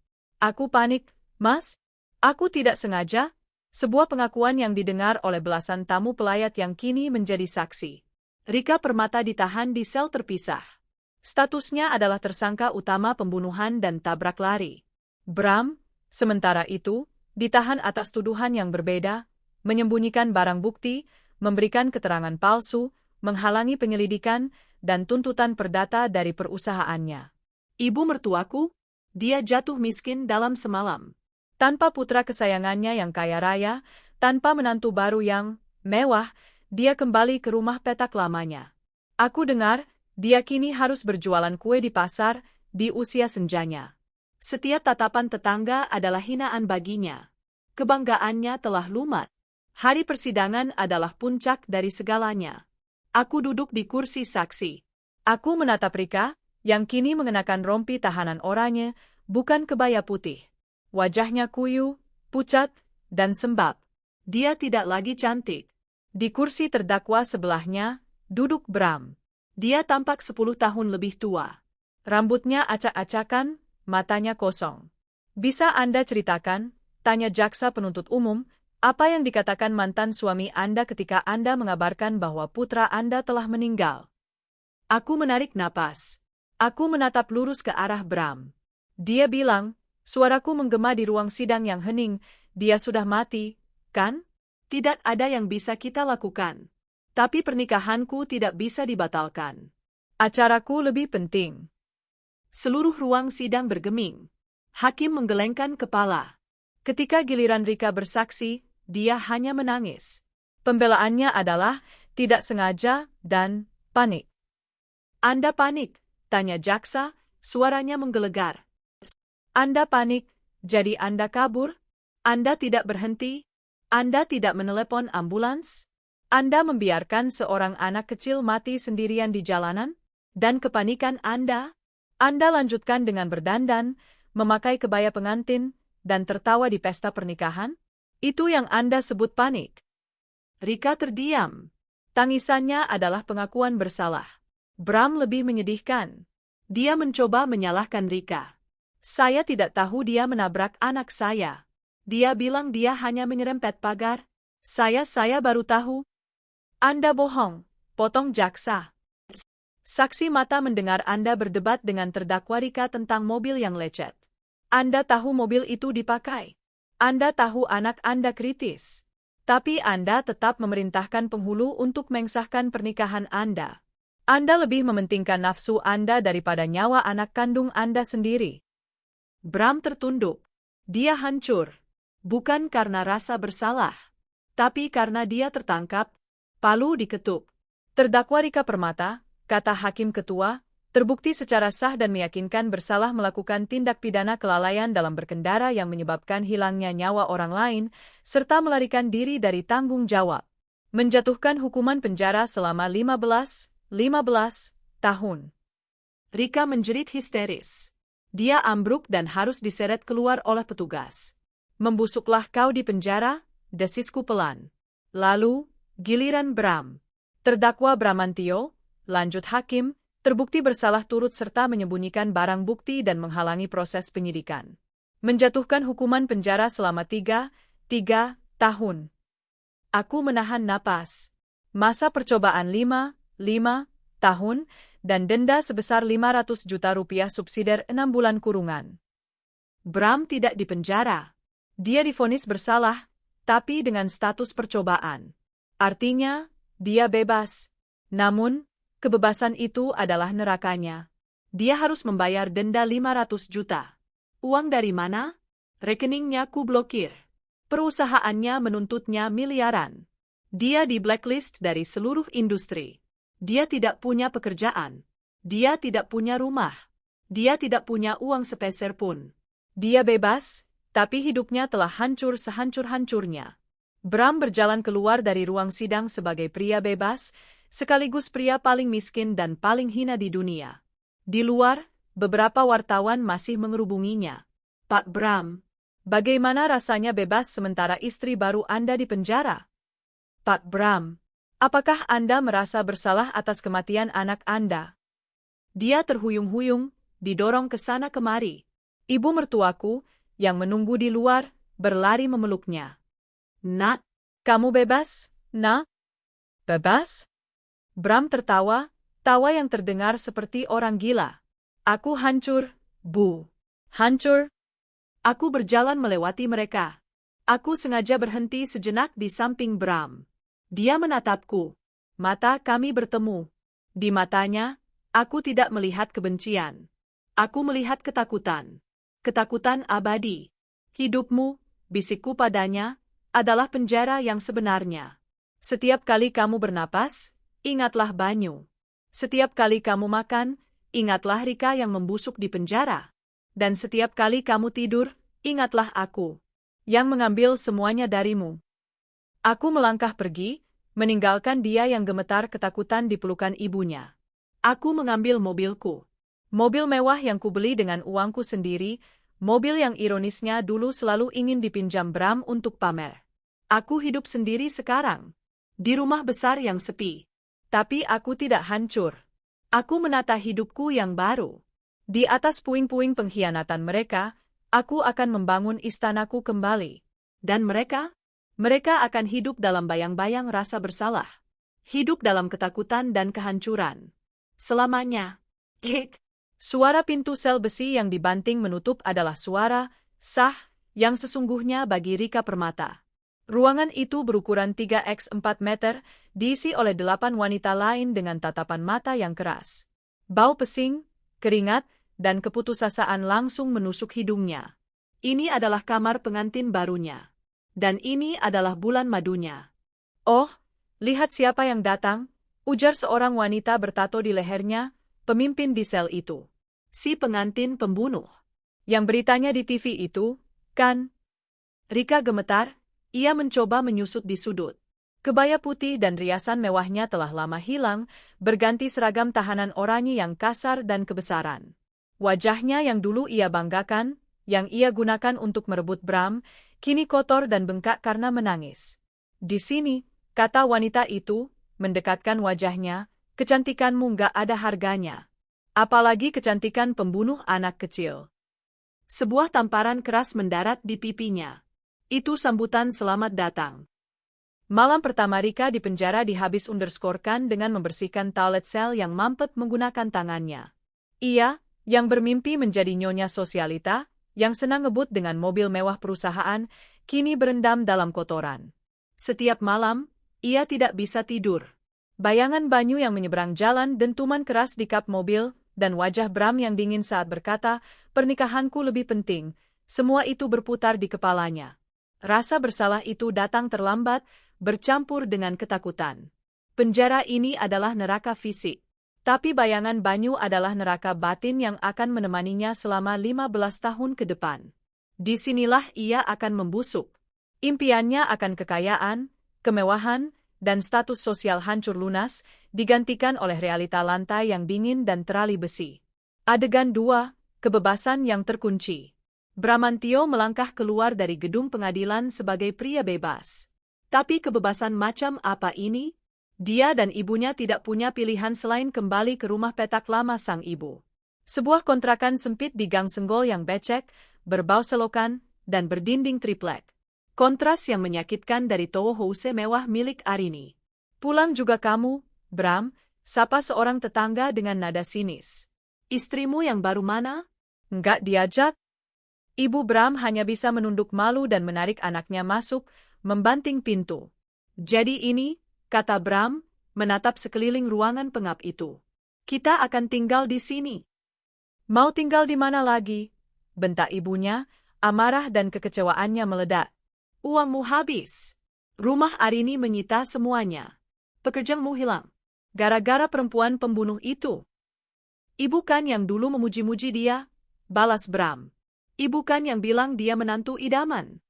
Aku panik, Mas. Aku tidak sengaja. Sebuah pengakuan yang didengar oleh belasan tamu pelayat yang kini menjadi saksi. Rika Permata ditahan di sel terpisah. Statusnya adalah tersangka utama pembunuhan dan tabrak lari. Bram, sementara itu, ditahan atas tuduhan yang berbeda, menyembunyikan barang bukti, memberikan keterangan palsu, menghalangi penyelidikan, dan tuntutan perdata dari perusahaannya. Ibu mertuaku, dia jatuh miskin dalam semalam. Tanpa putra kesayangannya yang kaya raya, tanpa menantu baru yang mewah, dia kembali ke rumah petak lamanya. Aku dengar, dia kini harus berjualan kue di pasar, di usia senjanya. Setiap tatapan tetangga adalah hinaan baginya. Kebanggaannya telah lumat. Hari persidangan adalah puncak dari segalanya. Aku duduk di kursi saksi. Aku menatap Rika, yang kini mengenakan rompi tahanan oranye, bukan kebaya putih. Wajahnya kuyu, pucat, dan sembab. Dia tidak lagi cantik. Di kursi terdakwa sebelahnya, duduk Bram. Dia tampak 10 tahun lebih tua. Rambutnya acak-acakan, matanya kosong. Bisa Anda ceritakan, tanya jaksa penuntut umum, apa yang dikatakan mantan suami Anda ketika Anda mengabarkan bahwa putra Anda telah meninggal? Aku menarik napas. Aku menatap lurus ke arah Bram. Dia bilang, suaraku menggema di ruang sidang yang hening, dia sudah mati, kan? Tidak ada yang bisa kita lakukan. Tapi pernikahanku tidak bisa dibatalkan. Acaraku lebih penting. Seluruh ruang sidang bergeming. Hakim menggelengkan kepala. Ketika giliran Rika bersaksi, dia hanya menangis. Pembelaannya adalah tidak sengaja dan panik. Anda panik? Tanya jaksa, suaranya menggelegar. Anda panik, jadi Anda kabur? Anda tidak berhenti? Anda tidak menelepon ambulans? Anda membiarkan seorang anak kecil mati sendirian di jalanan? Dan kepanikan Anda lanjutkan dengan berdandan, memakai kebaya pengantin, dan tertawa di pesta pernikahan? Itu yang Anda sebut panik. Rika terdiam. Tangisannya adalah pengakuan bersalah. Bram lebih menyedihkan. Dia mencoba menyalahkan Rika. Saya tidak tahu dia menabrak anak saya. Dia bilang dia hanya menyerempet pagar. Saya baru tahu. Anda bohong, potong jaksa. Saksi mata mendengar Anda berdebat dengan terdakwa Rika tentang mobil yang lecet. Anda tahu mobil itu dipakai. Anda tahu anak Anda kritis. Tapi Anda tetap memerintahkan penghulu untuk mengesahkan pernikahan Anda. Anda lebih mementingkan nafsu Anda daripada nyawa anak kandung Anda sendiri. Bram tertunduk. Dia hancur. Bukan karena rasa bersalah, tapi karena dia tertangkap, palu diketuk. Terdakwa Rika Permata, kata Hakim Ketua, terbukti secara sah dan meyakinkan bersalah melakukan tindak pidana kelalaian dalam berkendara yang menyebabkan hilangnya nyawa orang lain, serta melarikan diri dari tanggung jawab. Menjatuhkan hukuman penjara selama 15 tahun. Rika menjerit histeris. Dia ambruk dan harus diseret keluar oleh petugas. Membusuklah kau di penjara, desisku pelan. Lalu, giliran Bram. Terdakwa Bramantio, lanjut Hakim, terbukti bersalah turut serta menyembunyikan barang bukti dan menghalangi proses penyidikan. Menjatuhkan hukuman penjara selama 3 tahun. Aku menahan napas. Masa percobaan 5 tahun, dan denda sebesar 500 juta rupiah subsidiar 6 bulan kurungan. Bram tidak dipenjara. Dia divonis bersalah, tapi dengan status percobaan. Artinya, dia bebas. Namun, kebebasan itu adalah nerakanya. Dia harus membayar denda 500 juta. Uang dari mana? Rekeningnya kublokir. Perusahaannya menuntutnya miliaran. Dia di blacklist dari seluruh industri. Dia tidak punya pekerjaan. Dia tidak punya rumah. Dia tidak punya uang sepeser pun. Dia bebas, tapi hidupnya telah hancur sehancur-hancurnya. Bram berjalan keluar dari ruang sidang sebagai pria bebas, sekaligus pria paling miskin dan paling hina di dunia. Di luar, beberapa wartawan masih mengerubunginya. Pak Bram, bagaimana rasanya bebas sementara istri baru Anda di penjara? Pak Bram, apakah Anda merasa bersalah atas kematian anak Anda? Dia terhuyung-huyung, didorong ke sana kemari. Ibu mertuaku, yang menunggu di luar, berlari memeluknya. Nak, kamu bebas, Nak? Bebas? Bram tertawa, tawa yang terdengar seperti orang gila. Aku hancur, Bu. Hancur? Aku berjalan melewati mereka. Aku sengaja berhenti sejenak di samping Bram. Dia menatapku. Mata kami bertemu. Di matanya, aku tidak melihat kebencian. Aku melihat ketakutan. Ketakutan abadi. Hidupmu, bisikku padanya, adalah penjara yang sebenarnya. Setiap kali kamu bernapas, ingatlah Banyu. Setiap kali kamu makan, ingatlah Rika yang membusuk di penjara. Dan setiap kali kamu tidur, ingatlah aku, yang mengambil semuanya darimu. Aku melangkah pergi, meninggalkan dia yang gemetar ketakutan di pelukan ibunya. Aku mengambil mobilku. Mobil mewah yang kubeli dengan uangku sendiri, mobil yang ironisnya dulu selalu ingin dipinjam Bram untuk pamer. Aku hidup sendiri sekarang, di rumah besar yang sepi. Tapi aku tidak hancur. Aku menata hidupku yang baru. Di atas puing-puing pengkhianatan mereka, aku akan membangun istanaku kembali. Dan mereka? Mereka akan hidup dalam bayang-bayang rasa bersalah. Hidup dalam ketakutan dan kehancuran. Selamanya. Hik. Suara pintu sel besi yang dibanting menutup adalah suara sah yang sesungguhnya bagi Rika Permata. Ruangan itu berukuran 3x4 meter, diisi oleh 8 wanita lain dengan tatapan mata yang keras. Bau pesing, keringat, dan keputusasaan langsung menusuk hidungnya. Ini adalah kamar pengantin barunya. Dan ini adalah bulan madunya. Oh, lihat siapa yang datang, ujar seorang wanita bertato di lehernya, pemimpin di sel itu. Si pengantin pembunuh. Yang beritanya di TV itu, kan? Rika gemetar, ia mencoba menyusut di sudut. Kebaya putih dan riasan mewahnya telah lama hilang, berganti seragam tahanan oranye yang kasar dan kebesaran. Wajahnya yang dulu ia banggakan, yang ia gunakan untuk merebut Bram, kini kotor dan bengkak karena menangis. Di sini, kata wanita itu, mendekatkan wajahnya, kecantikanmu gak ada harganya. Apalagi kecantikan pembunuh anak kecil. Sebuah tamparan keras mendarat di pipinya. Itu sambutan selamat datang. Malam pertama Rika di penjara dihabis underscore-kan dengan membersihkan toilet sel yang mampet menggunakan tangannya. Ia, yang bermimpi menjadi nyonya sosialita, yang senang ngebut dengan mobil mewah perusahaan, kini berendam dalam kotoran. Setiap malam, ia tidak bisa tidur. Bayangan Banyu yang menyeberang jalan dentuman keras di kap mobil, dan wajah Bram yang dingin saat berkata, pernikahanku lebih penting, semua itu berputar di kepalanya. Rasa bersalah itu datang terlambat, bercampur dengan ketakutan. Penjara ini adalah neraka fisik. Tapi bayangan Banyu adalah neraka batin yang akan menemaninya selama 15 tahun ke depan. Disinilah ia akan membusuk. Impiannya akan kekayaan, kemewahan, dan status sosial hancur lunas, digantikan oleh realita lantai yang dingin dan terali besi. Adegan 2, kebebasan yang terkunci. Bramantio melangkah keluar dari gedung pengadilan sebagai pria bebas. Tapi kebebasan macam apa ini? Dia dan ibunya tidak punya pilihan selain kembali ke rumah petak lama sang ibu. Sebuah kontrakan sempit di gang senggol yang becek, berbau selokan, dan berdinding triplek. Kontras yang menyakitkan dari towo house mewah milik Arini. Pulang juga kamu, Bram, sapa seorang tetangga dengan nada sinis. Istrimu yang baru mana? Enggak diajak. Ibu Bram hanya bisa menunduk malu dan menarik anaknya masuk, membanting pintu. Jadi ini, kata Bram, menatap sekeliling ruangan pengap itu. Kita akan tinggal di sini. Mau tinggal di mana lagi? Bentak ibunya, amarah dan kekecewaannya meledak. Uangmu habis. Rumah Arini menyita semuanya. Pekerjaanmu hilang. Gara-gara perempuan pembunuh itu. Ibu kan yang dulu memuji-muji dia, balas Bram. Ibu kan yang bilang dia menantu idaman.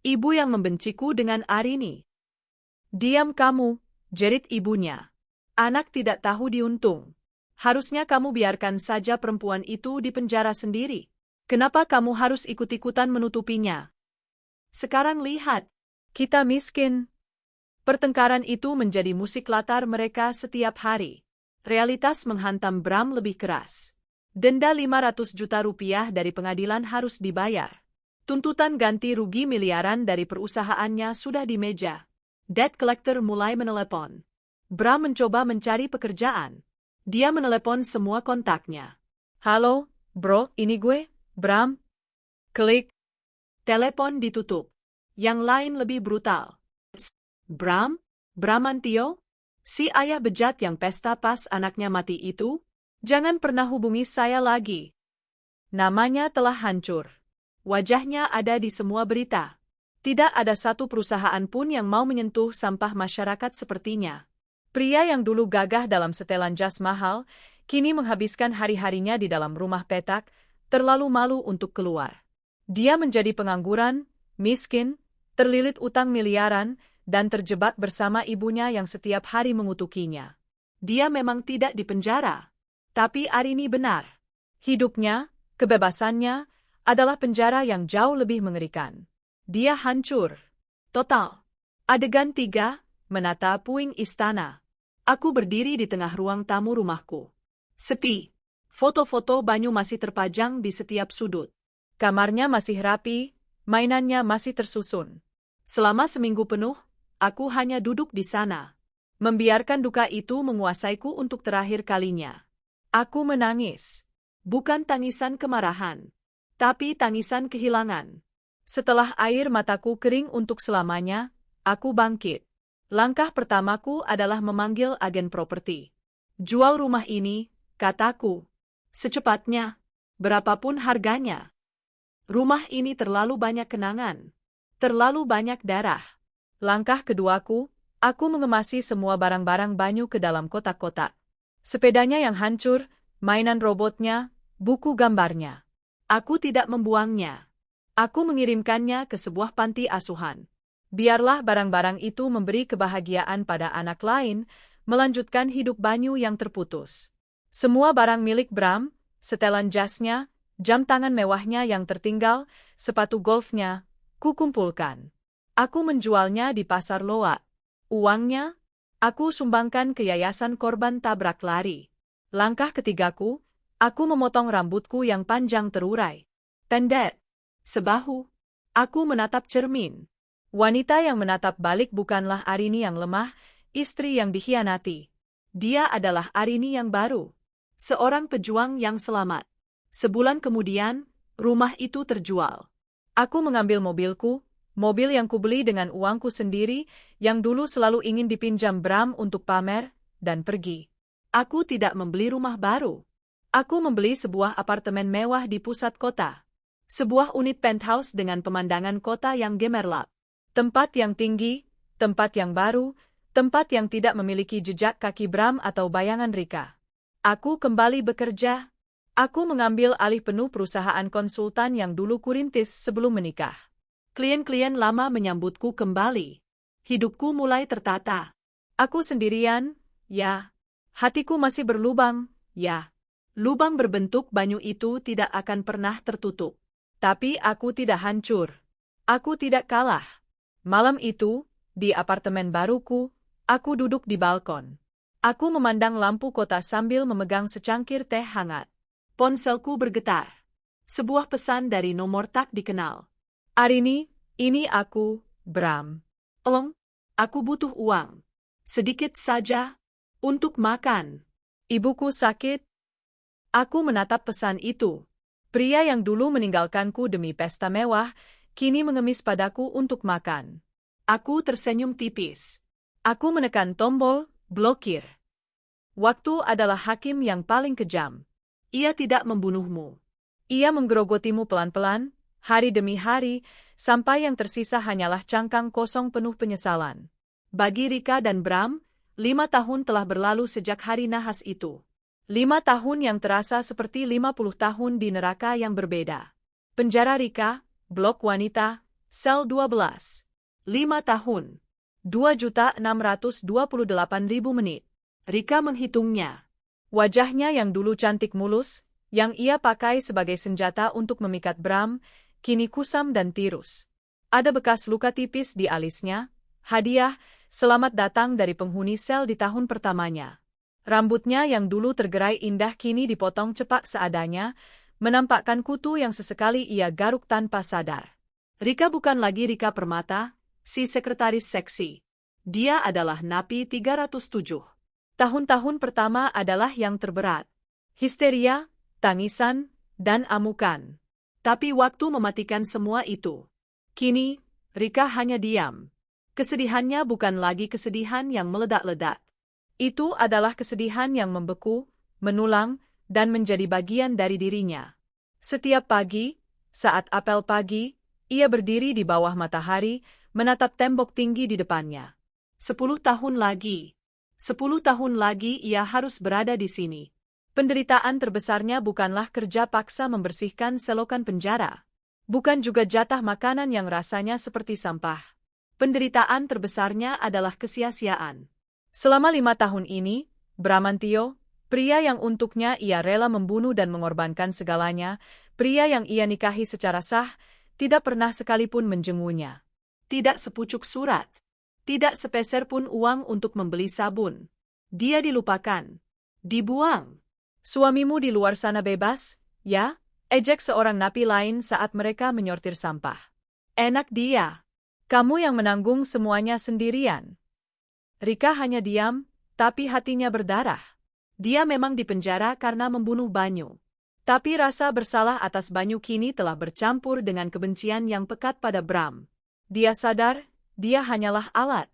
Ibu yang membenciku dengan Arini. Diam kamu, jerit ibunya. Anak tidak tahu diuntung. Harusnya kamu biarkan saja perempuan itu di penjara sendiri. Kenapa kamu harus ikut-ikutan menutupinya? Sekarang lihat, kita miskin. Pertengkaran itu menjadi musik latar mereka setiap hari. Realitas menghantam Bram lebih keras. Denda 500 juta rupiah dari pengadilan harus dibayar. Tuntutan ganti rugi miliaran dari perusahaannya sudah di meja. Debt collector mulai menelepon. Bram mencoba mencari pekerjaan. Dia menelepon semua kontaknya. Halo, bro, ini gue, Bram. Klik. Telepon ditutup. Yang lain lebih brutal. Bram? Bramantio? Si ayah bejat yang pesta pas anaknya mati itu? Jangan pernah hubungi saya lagi. Namanya telah hancur. Wajahnya ada di semua berita. Tidak ada satu perusahaan pun yang mau menyentuh sampah masyarakat sepertinya. Pria yang dulu gagah dalam setelan jas mahal, kini menghabiskan hari-harinya di dalam rumah petak, terlalu malu untuk keluar. Dia menjadi pengangguran, miskin, terlilit utang miliaran, dan terjebak bersama ibunya yang setiap hari mengutukinya. Dia memang tidak di penjara. Tapi Arini benar. Hidupnya, kebebasannya, adalah penjara yang jauh lebih mengerikan. Dia hancur. Total. Adegan 3, menata puing istana. Aku berdiri di tengah ruang tamu rumahku. Sepi. Foto-foto Banyu masih terpajang di setiap sudut. Kamarnya masih rapi, mainannya masih tersusun. Selama seminggu penuh, aku hanya duduk di sana. Membiarkan duka itu menguasaiku untuk terakhir kalinya. Aku menangis. Bukan tangisan kemarahan. Tapi tangisan kehilangan. Setelah air mataku kering untuk selamanya, aku bangkit. Langkah pertamaku adalah memanggil agen properti. Jual rumah ini, kataku. Secepatnya, berapapun harganya. Rumah ini terlalu banyak kenangan. Terlalu banyak darah. Langkah keduaku, aku mengemasi semua barang-barang Banyu ke dalam kotak-kotak. Sepedanya yang hancur, mainan robotnya, buku gambarnya. Aku tidak membuangnya. Aku mengirimkannya ke sebuah panti asuhan. Biarlah barang-barang itu memberi kebahagiaan pada anak lain, melanjutkan hidup Banyu yang terputus. Semua barang milik Bram, setelan jasnya, jam tangan mewahnya yang tertinggal, sepatu golfnya, kukumpulkan. Aku menjualnya di pasar loak. Uangnya, aku sumbangkan ke yayasan korban tabrak lari. Langkah ketigaku, aku memotong rambutku yang panjang terurai. Pendek, sebahu. Aku menatap cermin. Wanita yang menatap balik bukanlah Arini yang lemah, istri yang dikhianati. Dia adalah Arini yang baru. Seorang pejuang yang selamat. Sebulan kemudian, rumah itu terjual. Aku mengambil mobilku, mobil yang kubeli dengan uangku sendiri, yang dulu selalu ingin dipinjam Bram untuk pamer, dan pergi. Aku tidak membeli rumah baru. Aku membeli sebuah apartemen mewah di pusat kota. Sebuah unit penthouse dengan pemandangan kota yang gemerlap. Tempat yang tinggi, tempat yang baru, tempat yang tidak memiliki jejak kaki Bram atau bayangan Rika. Aku kembali bekerja. Aku mengambil alih penuh perusahaan konsultan yang dulu kurintis sebelum menikah. Klien-klien lama menyambutku kembali. Hidupku mulai tertata. Aku sendirian, ya. Hatiku masih berlubang, ya. Lubang berbentuk Banyu itu tidak akan pernah tertutup. Tapi aku tidak hancur. Aku tidak kalah. Malam itu, di apartemen baruku, aku duduk di balkon. Aku memandang lampu kota sambil memegang secangkir teh hangat. Ponselku bergetar. Sebuah pesan dari nomor tak dikenal. Arini, ini aku, Bram. Aku butuh uang. Sedikit saja, untuk makan. Ibuku sakit. Aku menatap pesan itu. Pria yang dulu meninggalkanku demi pesta mewah, kini mengemis padaku untuk makan. Aku tersenyum tipis. Aku menekan tombol, blokir. Waktu adalah hakim yang paling kejam. Ia tidak membunuhmu. Ia menggerogotimu pelan-pelan, hari demi hari, sampai yang tersisa hanyalah cangkang kosong penuh penyesalan. Bagi Rika dan Bram, 5 tahun telah berlalu sejak hari nahas itu. 5 tahun yang terasa seperti 50 tahun di neraka yang berbeda. Penjara Rika, blok wanita, sel 12. 5 tahun. 2.628.000 menit. Rika menghitungnya. Wajahnya yang dulu cantik mulus, yang ia pakai sebagai senjata untuk memikat Bram, kini kusam dan tirus. Ada bekas luka tipis di alisnya, hadiah, selamat datang dari penghuni sel di tahun pertamanya. Rambutnya yang dulu tergerai indah kini dipotong cepat seadanya, menampakkan kutu yang sesekali ia garuk tanpa sadar. Rika bukan lagi Rika Permata, si sekretaris seksi. Dia adalah Napi 307. Tahun-tahun pertama adalah yang terberat. Histeria, tangisan, dan amukan. Tapi waktu mematikan semua itu. Kini, Rika hanya diam. Kesedihannya bukan lagi kesedihan yang meledak-ledak. Itu adalah kesedihan yang membeku, menulang, dan menjadi bagian dari dirinya. Setiap pagi, saat apel pagi, ia berdiri di bawah matahari, menatap tembok tinggi di depannya. 10 tahun lagi. 10 tahun lagi ia harus berada di sini. Penderitaan terbesarnya bukanlah kerja paksa membersihkan selokan penjara. Bukan juga jatah makanan yang rasanya seperti sampah. Penderitaan terbesarnya adalah kesia-siaan. Selama 5 tahun ini, Bramantio, pria yang untuknya ia rela membunuh dan mengorbankan segalanya, pria yang ia nikahi secara sah, tidak pernah sekalipun menjenguknya. Tidak sepucuk surat. Tidak sepeser pun uang untuk membeli sabun. Dia dilupakan. Dibuang. Suamimu di luar sana bebas, ya? Ejek seorang napi lain saat mereka menyortir sampah. Enak dia. Kamu yang menanggung semuanya sendirian. Rika hanya diam, tapi hatinya berdarah. Dia memang dipenjara karena membunuh Banyu. Tapi rasa bersalah atas Banyu kini telah bercampur dengan kebencian yang pekat pada Bram. Dia sadar, dia hanyalah alat.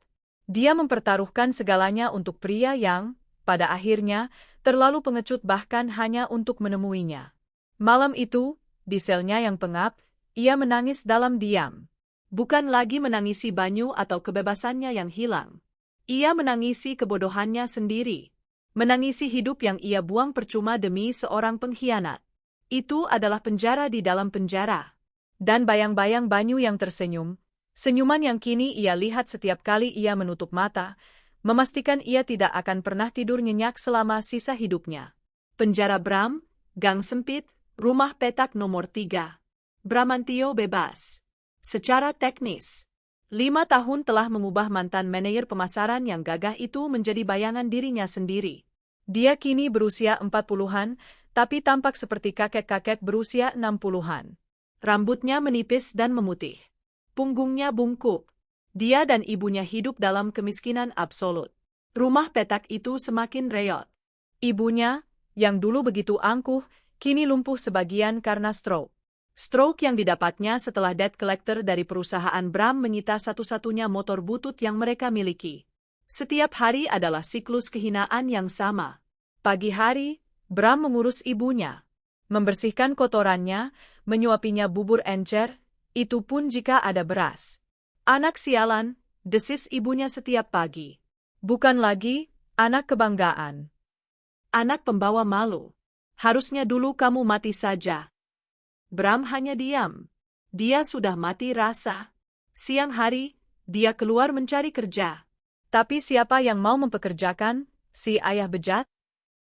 Dia mempertaruhkan segalanya untuk pria yang, pada akhirnya, terlalu pengecut bahkan hanya untuk menemuinya. Malam itu, di selnya yang pengap, ia menangis dalam diam. Bukan lagi menangisi Banyu atau kebebasannya yang hilang. Ia menangisi kebodohannya sendiri. Menangisi hidup yang ia buang percuma demi seorang pengkhianat. Itu adalah penjara di dalam penjara. Dan bayang-bayang Banyu yang tersenyum, senyuman yang kini ia lihat setiap kali ia menutup mata, memastikan ia tidak akan pernah tidur nyenyak selama sisa hidupnya. Penjara Bram, gang sempit, rumah petak nomor 3. Bramantio bebas. Secara teknis, 5 tahun telah mengubah mantan manajer pemasaran yang gagah itu menjadi bayangan dirinya sendiri. Dia kini berusia 40-an, tapi tampak seperti kakek-kakek berusia 60-an. Rambutnya menipis dan memutih. Punggungnya bungkuk. Dia dan ibunya hidup dalam kemiskinan absolut. Rumah petak itu semakin reot. Ibunya, yang dulu begitu angkuh, kini lumpuh sebagian karena stroke. Stroke yang didapatnya setelah debt collector dari perusahaan Bram menyita satu-satunya motor butut yang mereka miliki. Setiap hari adalah siklus kehinaan yang sama. Pagi hari, Bram mengurus ibunya. Membersihkan kotorannya, menyuapinya bubur encer, itu pun jika ada beras. Anak sialan, desis ibunya setiap pagi. Bukan lagi anak kebanggaan. Anak pembawa malu. Harusnya dulu kamu mati saja. Bram hanya diam. Dia sudah mati rasa. Siang hari, dia keluar mencari kerja. Tapi siapa yang mau mempekerjakan si ayah bejat?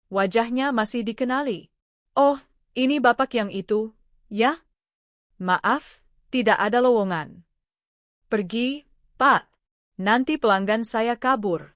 Wajahnya masih dikenali. Oh, ini bapak yang itu, ya? Maaf, tidak ada lowongan. Pergi, Pak. Nanti pelanggan saya kabur.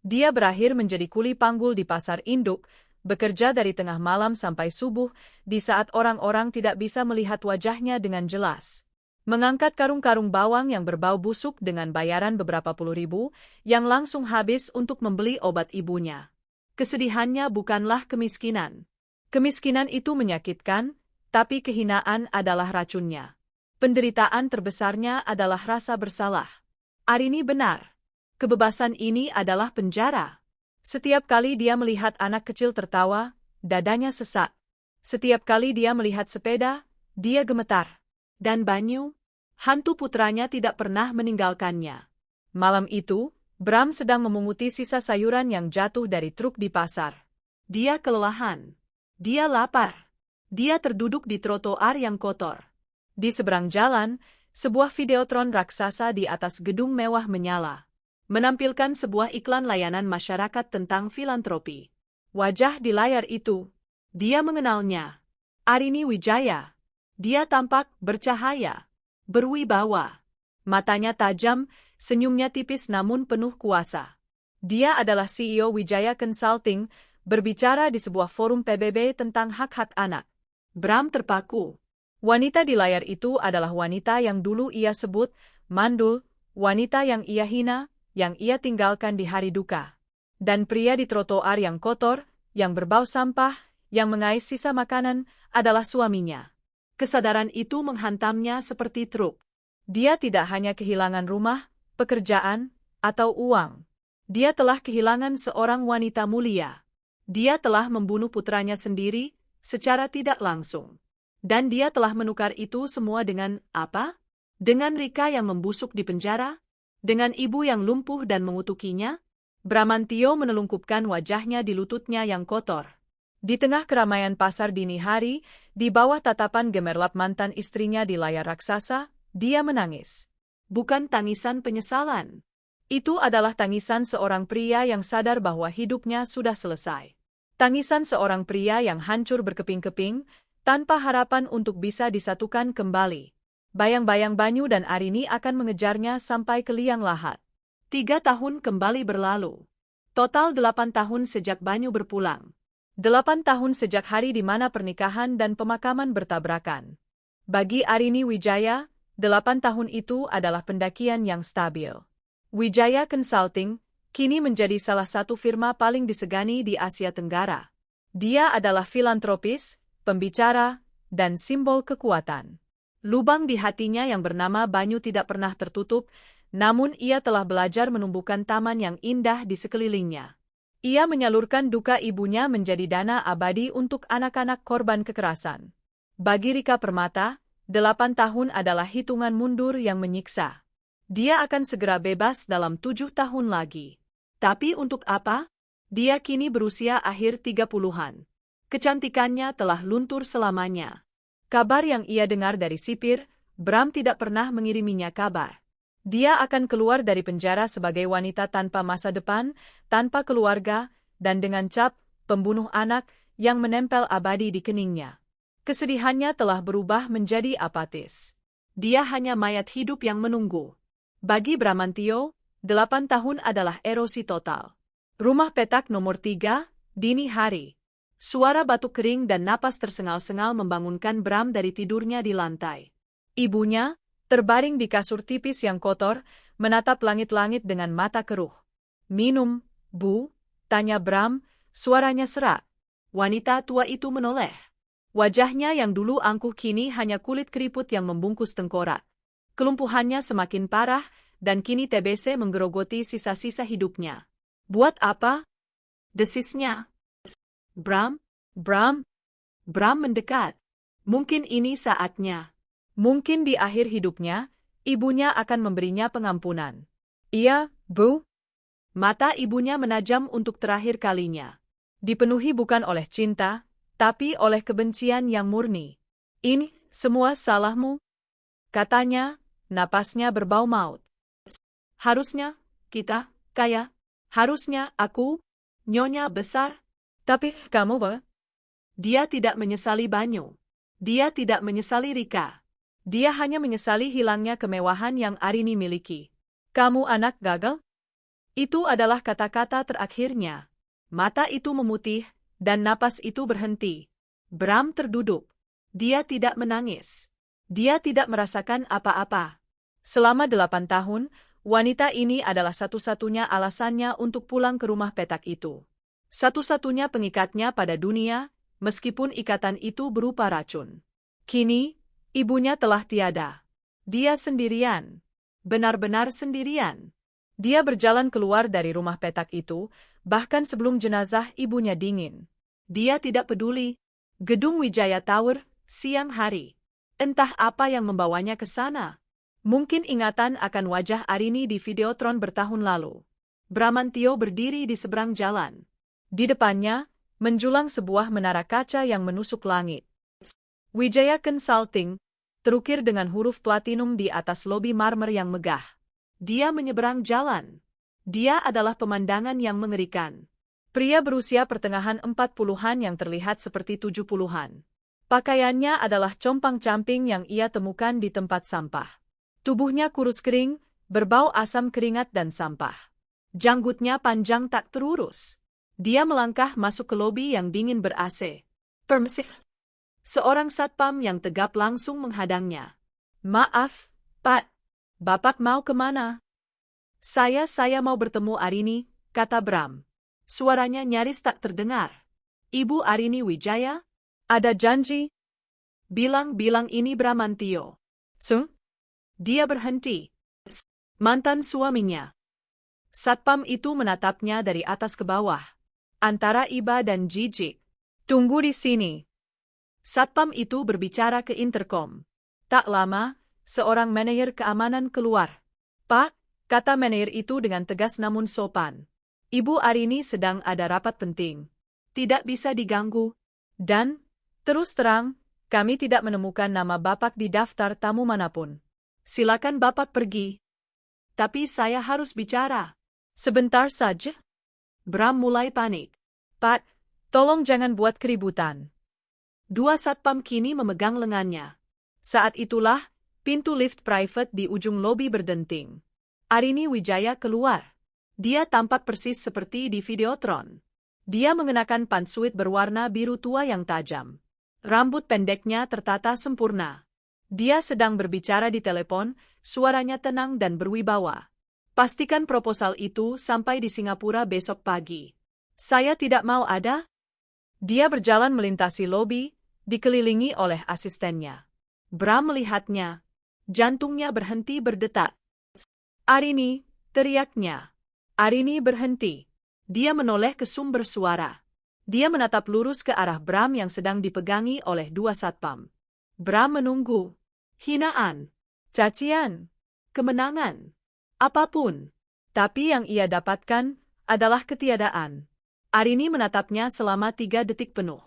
Dia berakhir menjadi kuli panggul di pasar induk, bekerja dari tengah malam sampai subuh, di saat orang-orang tidak bisa melihat wajahnya dengan jelas. Mengangkat karung-karung bawang yang berbau busuk dengan bayaran beberapa puluh ribu, yang langsung habis untuk membeli obat ibunya. Kesedihannya bukanlah kemiskinan. Kemiskinan itu menyakitkan, tapi kehinaan adalah racunnya. Penderitaan terbesarnya adalah rasa bersalah. Arini benar. Kebebasan ini adalah penjara. Setiap kali dia melihat anak kecil tertawa, dadanya sesak. Setiap kali dia melihat sepeda, dia gemetar. Dan Banyu, hantu putranya tidak pernah meninggalkannya. Malam itu, Bram sedang memunguti sisa sayuran yang jatuh dari truk di pasar. Dia kelelahan. Dia lapar. Dia terduduk di trotoar yang kotor. Di seberang jalan, sebuah videotron raksasa di atas gedung mewah menyala, menampilkan sebuah iklan layanan masyarakat tentang filantropi. Wajah di layar itu, dia mengenalnya. Arini Wijaya. Dia tampak bercahaya, berwibawa. Matanya tajam, senyumnya tipis namun penuh kuasa. Dia adalah CEO Wijaya Consulting, berbicara di sebuah forum PBB tentang hak-hak anak. Bram terpaku. Wanita di layar itu adalah wanita yang dulu ia sebut mandul, wanita yang ia hina, yang ia tinggalkan di hari duka. Dan pria di trotoar yang kotor, yang berbau sampah, yang mengais sisa makanan, adalah suaminya. Kesadaran itu menghantamnya seperti truk. Dia tidak hanya kehilangan rumah, pekerjaan, atau uang. Dia telah kehilangan seorang wanita mulia. Dia telah membunuh putranya sendiri, secara tidak langsung. Dan dia telah menukar itu semua dengan apa? Dengan Rika yang membusuk di penjara? Dengan ibu yang lumpuh dan mengutukinya? Bramantio menelungkupkan wajahnya di lututnya yang kotor. Di tengah keramaian pasar dini hari, di bawah tatapan gemerlap mantan istrinya di layar raksasa, dia menangis. Bukan tangisan penyesalan. Itu adalah tangisan seorang pria yang sadar bahwa hidupnya sudah selesai. Tangisan seorang pria yang hancur berkeping-keping, tanpa harapan untuk bisa disatukan kembali. Bayang-bayang Banyu dan Arini akan mengejarnya sampai ke liang lahat. 3 tahun kembali berlalu. Total 8 tahun sejak Banyu berpulang. 8 tahun sejak hari di mana pernikahan dan pemakaman bertabrakan. Bagi Arini Wijaya, 8 tahun itu adalah pendakian yang stabil. Wijaya Consulting kini menjadi salah satu firma paling disegani di Asia Tenggara. Dia adalah filantropis, pembicara, dan simbol kekuatan. Lubang di hatinya yang bernama Banyu tidak pernah tertutup, namun ia telah belajar menumbuhkan taman yang indah di sekelilingnya. Ia menyalurkan duka ibunya menjadi dana abadi untuk anak-anak korban kekerasan. Bagi Rika Permata, 8 tahun adalah hitungan mundur yang menyiksa. Dia akan segera bebas dalam 7 tahun lagi. Tapi untuk apa? Dia kini berusia akhir 30-an. Kecantikannya telah luntur selamanya. Kabar yang ia dengar dari sipir, Bram tidak pernah mengiriminya kabar. Dia akan keluar dari penjara sebagai wanita tanpa masa depan, tanpa keluarga, dan dengan cap pembunuh anak yang menempel abadi di keningnya. Kesedihannya telah berubah menjadi apatis. Dia hanya mayat hidup yang menunggu. Bagi Bramantio, 8 tahun adalah erosi total. Rumah petak nomor 3, dini hari. Suara batuk kering dan napas tersengal-sengal membangunkan Bram dari tidurnya di lantai. Ibunya, terbaring di kasur tipis yang kotor, menatap langit-langit dengan mata keruh. "Minum, Bu?" tanya Bram, suaranya serak. Wanita tua itu menoleh. Wajahnya yang dulu angkuh kini hanya kulit keriput yang membungkus tengkorak. Kelumpuhannya semakin parah, dan kini TBC menggerogoti sisa-sisa hidupnya. "Buat apa?" desisnya. Bram. Bram mendekat. Mungkin ini saatnya. Mungkin di akhir hidupnya, ibunya akan memberinya pengampunan. "Iya, Bu." Mata ibunya menajam untuk terakhir kalinya. Dipenuhi bukan oleh cinta, tapi oleh kebencian yang murni. "Ini semua salahmu," katanya, napasnya berbau maut. "Harusnya kita kaya. Harusnya aku nyonya besar. Tapi kamu, Ba?" Dia tidak menyesali Banyu. Dia tidak menyesali Rika. Dia hanya menyesali hilangnya kemewahan yang Arini miliki. "Kamu anak gagal?" Itu adalah kata-kata terakhirnya. Mata itu memutih, dan napas itu berhenti. Bram terduduk. Dia tidak menangis. Dia tidak merasakan apa-apa. Selama 8 tahun, wanita ini adalah satu-satunya alasannya untuk pulang ke rumah petak itu. Satu-satunya pengikatnya pada dunia, meskipun ikatan itu berupa racun. Kini, ibunya telah tiada. Dia sendirian. Benar-benar sendirian. Dia berjalan keluar dari rumah petak itu, bahkan sebelum jenazah ibunya dingin. Dia tidak peduli. Gedung Wijaya Tower, siang hari. Entah apa yang membawanya ke sana. Mungkin ingatan akan wajah Arini di Videotron bertahun lalu. Bramantio berdiri di seberang jalan. Di depannya, menjulang sebuah menara kaca yang menusuk langit. Wijaya Consulting, terukir dengan huruf platinum di atas lobi marmer yang megah. Dia menyeberang jalan. Dia adalah pemandangan yang mengerikan. Pria berusia pertengahan 40-an yang terlihat seperti 70-an. Pakaiannya adalah compang-camping yang ia temukan di tempat sampah. Tubuhnya kurus kering, berbau asam keringat dan sampah. Janggutnya panjang tak terurus. Dia melangkah masuk ke lobi yang dingin ber-AC. "Permisi." Seorang satpam yang tegap langsung menghadangnya. "Maaf, Pak. Bapak mau kemana?" Saya mau bertemu Arini," kata Bram. Suaranya nyaris tak terdengar. "Ibu Arini Wijaya? Ada janji?" Bilang ini Bramantio. Dia berhenti. Mantan suaminya. Satpam itu menatapnya dari atas ke bawah. Antara iba dan jijik. "Tunggu di sini." Satpam itu berbicara ke interkom. Tak lama, seorang manajer keamanan keluar. "Pak," kata manajer itu dengan tegas namun sopan. "Ibu Arini sedang ada rapat penting. Tidak bisa diganggu. Dan, terus terang, kami tidak menemukan nama Bapak di daftar tamu manapun. Silakan Bapak pergi." "Tapi saya harus bicara." "Sebentar saja." Bram mulai panik. "Pak, tolong jangan buat keributan." Dua satpam kini memegang lengannya. Saat itulah, pintu lift private di ujung lobi berdenting. Arini Wijaya keluar. Dia tampak persis seperti di Videotron. Dia mengenakan pantsuit berwarna biru tua yang tajam. Rambut pendeknya tertata sempurna. Dia sedang berbicara di telepon, suaranya tenang dan berwibawa. "Pastikan proposal itu sampai di Singapura besok pagi." "Saya tidak mau ada." Dia berjalan melintasi lobi, dikelilingi oleh asistennya. Bram melihatnya. Jantungnya berhenti berdetak. "Arini," teriaknya. Arini berhenti. Dia menoleh ke sumber suara. Dia menatap lurus ke arah Bram yang sedang dipegangi oleh dua satpam. Bram menunggu. Hinaan. Cacian. Kemenangan. Apapun. Tapi yang ia dapatkan adalah ketiadaan. Arini menatapnya selama 3 detik penuh.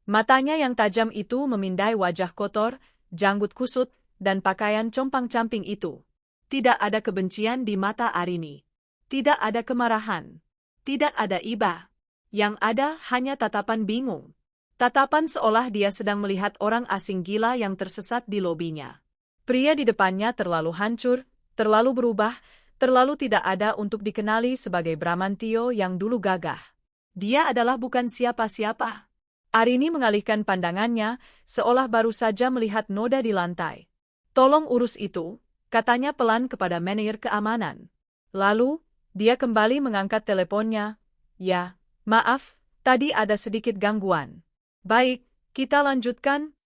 Matanya yang tajam itu memindai wajah kotor, janggut kusut, dan pakaian compang-camping itu. Tidak ada kebencian di mata Arini. Tidak ada kemarahan. Tidak ada iba. Yang ada hanya tatapan bingung. Tatapan seolah dia sedang melihat orang asing gila yang tersesat di lobinya. Pria di depannya terlalu hancur, terlalu berubah, terlalu tidak ada untuk dikenali sebagai Bramantio yang dulu gagah. Dia adalah bukan siapa-siapa. Arini mengalihkan pandangannya, seolah baru saja melihat noda di lantai. "Tolong urus itu," katanya pelan kepada manajer keamanan. Lalu, dia kembali mengangkat teleponnya. "Ya, maaf, tadi ada sedikit gangguan." "Baik, kita lanjutkan."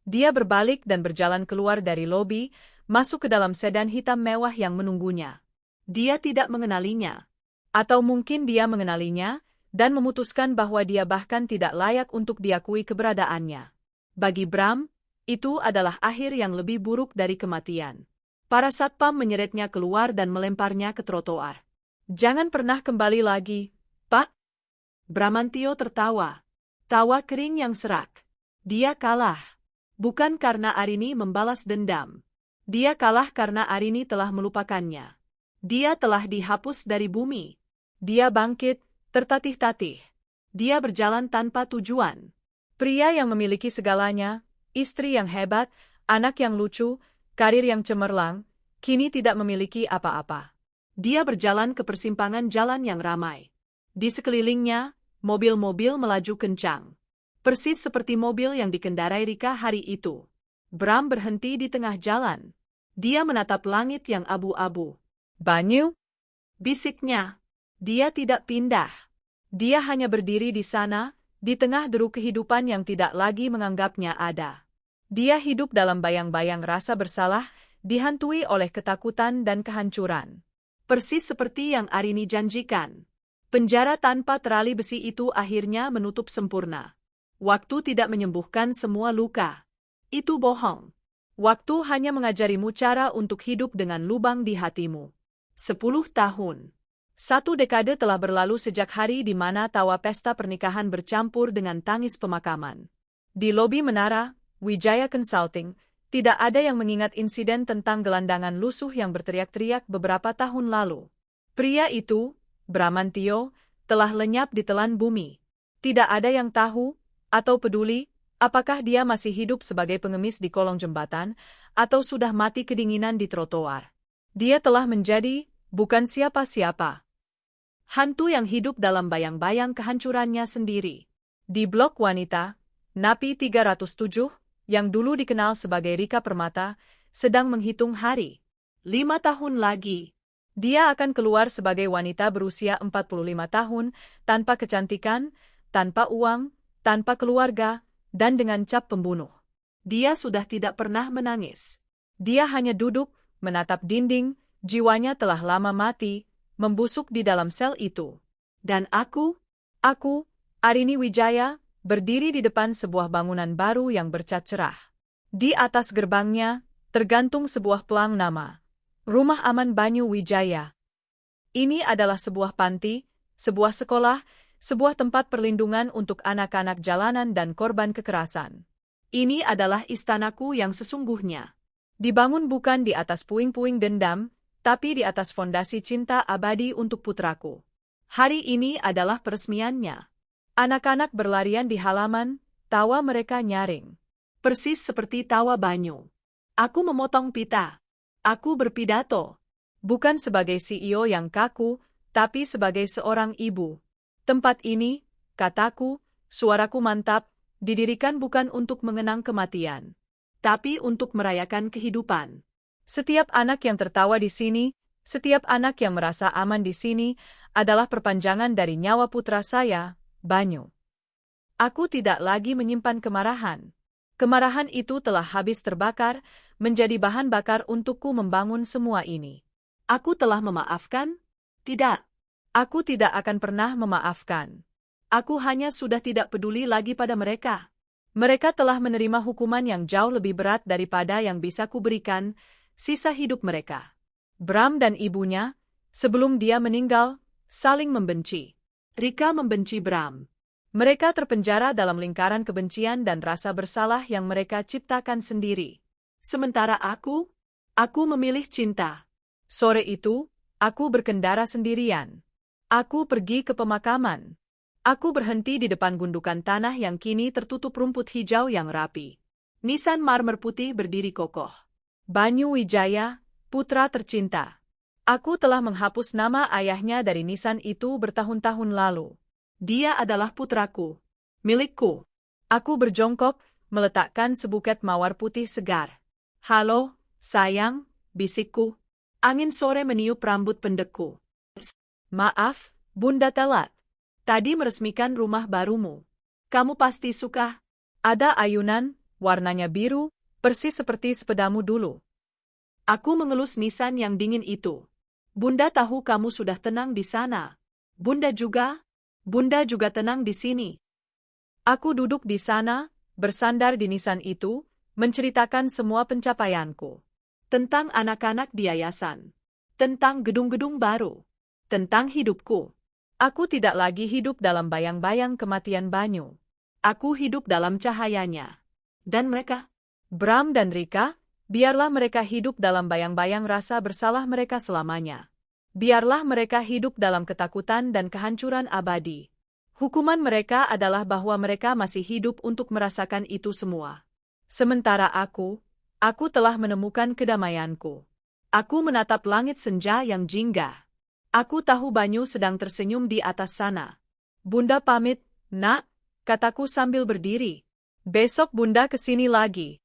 Dia berbalik dan berjalan keluar dari lobi, masuk ke dalam sedan hitam mewah yang menunggunya. Dia tidak mengenalinya. Atau mungkin dia mengenalinya, dan memutuskan bahwa dia bahkan tidak layak untuk diakui keberadaannya. Bagi Bram, itu adalah akhir yang lebih buruk dari kematian. Para satpam menyeretnya keluar dan melemparnya ke trotoar. "Jangan pernah kembali lagi, Pak." Bramantio tertawa. Tawa kering yang serak. Dia kalah. Bukan karena Arini membalas dendam. Dia kalah karena Arini telah melupakannya. Dia telah dihapus dari bumi. Dia bangkit, tertatih-tatih. Dia berjalan tanpa tujuan. Pria yang memiliki segalanya, istri yang hebat, anak yang lucu, karir yang cemerlang, kini tidak memiliki apa-apa. Dia berjalan ke persimpangan jalan yang ramai. Di sekelilingnya, mobil-mobil melaju kencang. Persis seperti mobil yang dikendarai Rika hari itu. Bram berhenti di tengah jalan. Dia menatap langit yang abu-abu. "Banyu?" bisiknya. Dia tidak pindah. Dia hanya berdiri di sana, di tengah deru kehidupan yang tidak lagi menganggapnya ada. Dia hidup dalam bayang-bayang rasa bersalah, dihantui oleh ketakutan dan kehancuran. Persis seperti yang Arini janjikan. Penjara tanpa terali besi itu akhirnya menutup sempurna. Waktu tidak menyembuhkan semua luka. Itu bohong. Waktu hanya mengajarimu cara untuk hidup dengan lubang di hatimu. 10 tahun. 1 dekade telah berlalu sejak hari di mana tawa pesta pernikahan bercampur dengan tangis pemakaman. Di lobi menara, Wijaya Consulting, tidak ada yang mengingat insiden tentang gelandangan lusuh yang berteriak-teriak beberapa tahun lalu. Pria itu, Bramantio, telah lenyap di telan bumi. Tidak ada yang tahu, atau peduli, apakah dia masih hidup sebagai pengemis di kolong jembatan, atau sudah mati kedinginan di trotoar. Dia telah menjadi, bukan siapa-siapa. Hantu yang hidup dalam bayang-bayang kehancurannya sendiri. Di blok wanita, Napi 307, yang dulu dikenal sebagai Rika Permata, sedang menghitung hari. 5 tahun lagi. Dia akan keluar sebagai wanita berusia 45 tahun, tanpa kecantikan, tanpa uang, tanpa keluarga, dan dengan cap pembunuh. Dia sudah tidak pernah menangis. Dia hanya duduk, menatap dinding, jiwanya telah lama mati, membusuk di dalam sel itu. Dan aku, Arini Wijaya, berdiri di depan sebuah bangunan baru yang bercat cerah. Di atas gerbangnya, tergantung sebuah pelang nama. Rumah Aman Banyu Wijaya. Ini adalah sebuah panti, sebuah sekolah, sebuah tempat perlindungan untuk anak-anak jalanan dan korban kekerasan. Ini adalah istanaku yang sesungguhnya. Dibangun bukan di atas puing-puing dendam, tapi di atas fondasi cinta abadi untuk putraku. Hari ini adalah peresmiannya. Anak-anak berlarian di halaman, tawa mereka nyaring. Persis seperti tawa banyu. Aku memotong pita. Aku berpidato. Bukan sebagai CEO yang kaku, tapi sebagai seorang ibu. Tempat ini, kataku, suaraku mantap, didirikan bukan untuk mengenang kematian, tapi untuk merayakan kehidupan. Setiap anak yang tertawa di sini, setiap anak yang merasa aman di sini, adalah perpanjangan dari nyawa putra saya, Banyu. Aku tidak lagi menyimpan kemarahan. Kemarahan itu telah habis terbakar, menjadi bahan bakar untukku membangun semua ini. Aku telah memaafkan? Tidak. Aku tidak akan pernah memaafkan. Aku hanya sudah tidak peduli lagi pada mereka. Mereka telah menerima hukuman yang jauh lebih berat daripada yang bisa kuberikan sisa hidup mereka. Bram dan ibunya, sebelum dia meninggal, saling membenci. Rika membenci Bram. Mereka terpenjara dalam lingkaran kebencian dan rasa bersalah yang mereka ciptakan sendiri. Sementara aku memilih cinta. Sore itu, aku berkendara sendirian. Aku pergi ke pemakaman. Aku berhenti di depan gundukan tanah yang kini tertutup rumput hijau yang rapi. Nisan marmer putih berdiri kokoh. Banyu Wijaya, putra tercinta. Aku telah menghapus nama ayahnya dari nisan itu bertahun-tahun lalu. Dia adalah putraku, milikku. Aku berjongkok, meletakkan sebuket mawar putih segar. Halo, sayang, bisikku. Angin sore meniup rambut pendekku. Maaf, Bunda telat. Tadi meresmikan rumah barumu. Kamu pasti suka. Ada ayunan, warnanya biru, persis seperti sepedamu dulu. Aku mengelus nisan yang dingin itu. Bunda tahu kamu sudah tenang di sana. Bunda juga tenang di sini. Aku duduk di sana, bersandar di nisan itu, menceritakan semua pencapaianku. Tentang anak-anak di yayasan. Tentang gedung-gedung baru. Tentang hidupku. Aku tidak lagi hidup dalam bayang-bayang kematian Banyu. Aku hidup dalam cahayanya. Dan mereka? Bram dan Rika, biarlah mereka hidup dalam bayang-bayang rasa bersalah mereka selamanya. Biarlah mereka hidup dalam ketakutan dan kehancuran abadi. Hukuman mereka adalah bahwa mereka masih hidup untuk merasakan itu semua. Sementara aku telah menemukan kedamaianku. Aku menatap langit senja yang jingga. Aku tahu Banyu sedang tersenyum di atas sana. Bunda pamit, nak, kataku sambil berdiri. Besok Bunda kesini lagi.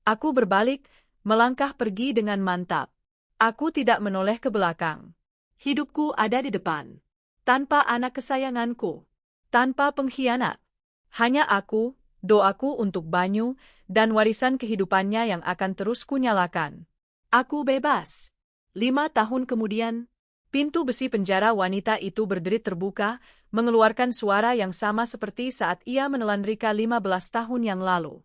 Aku berbalik, melangkah pergi dengan mantap. Aku tidak menoleh ke belakang. Hidupku ada di depan. Tanpa anak kesayanganku. Tanpa pengkhianat. Hanya aku, doaku untuk Banyu, dan warisan kehidupannya yang akan terus kunyalakan. Aku bebas. 5 tahun kemudian, pintu besi penjara wanita itu berderit terbuka, mengeluarkan suara yang sama seperti saat ia menelan Rika 15 tahun yang lalu.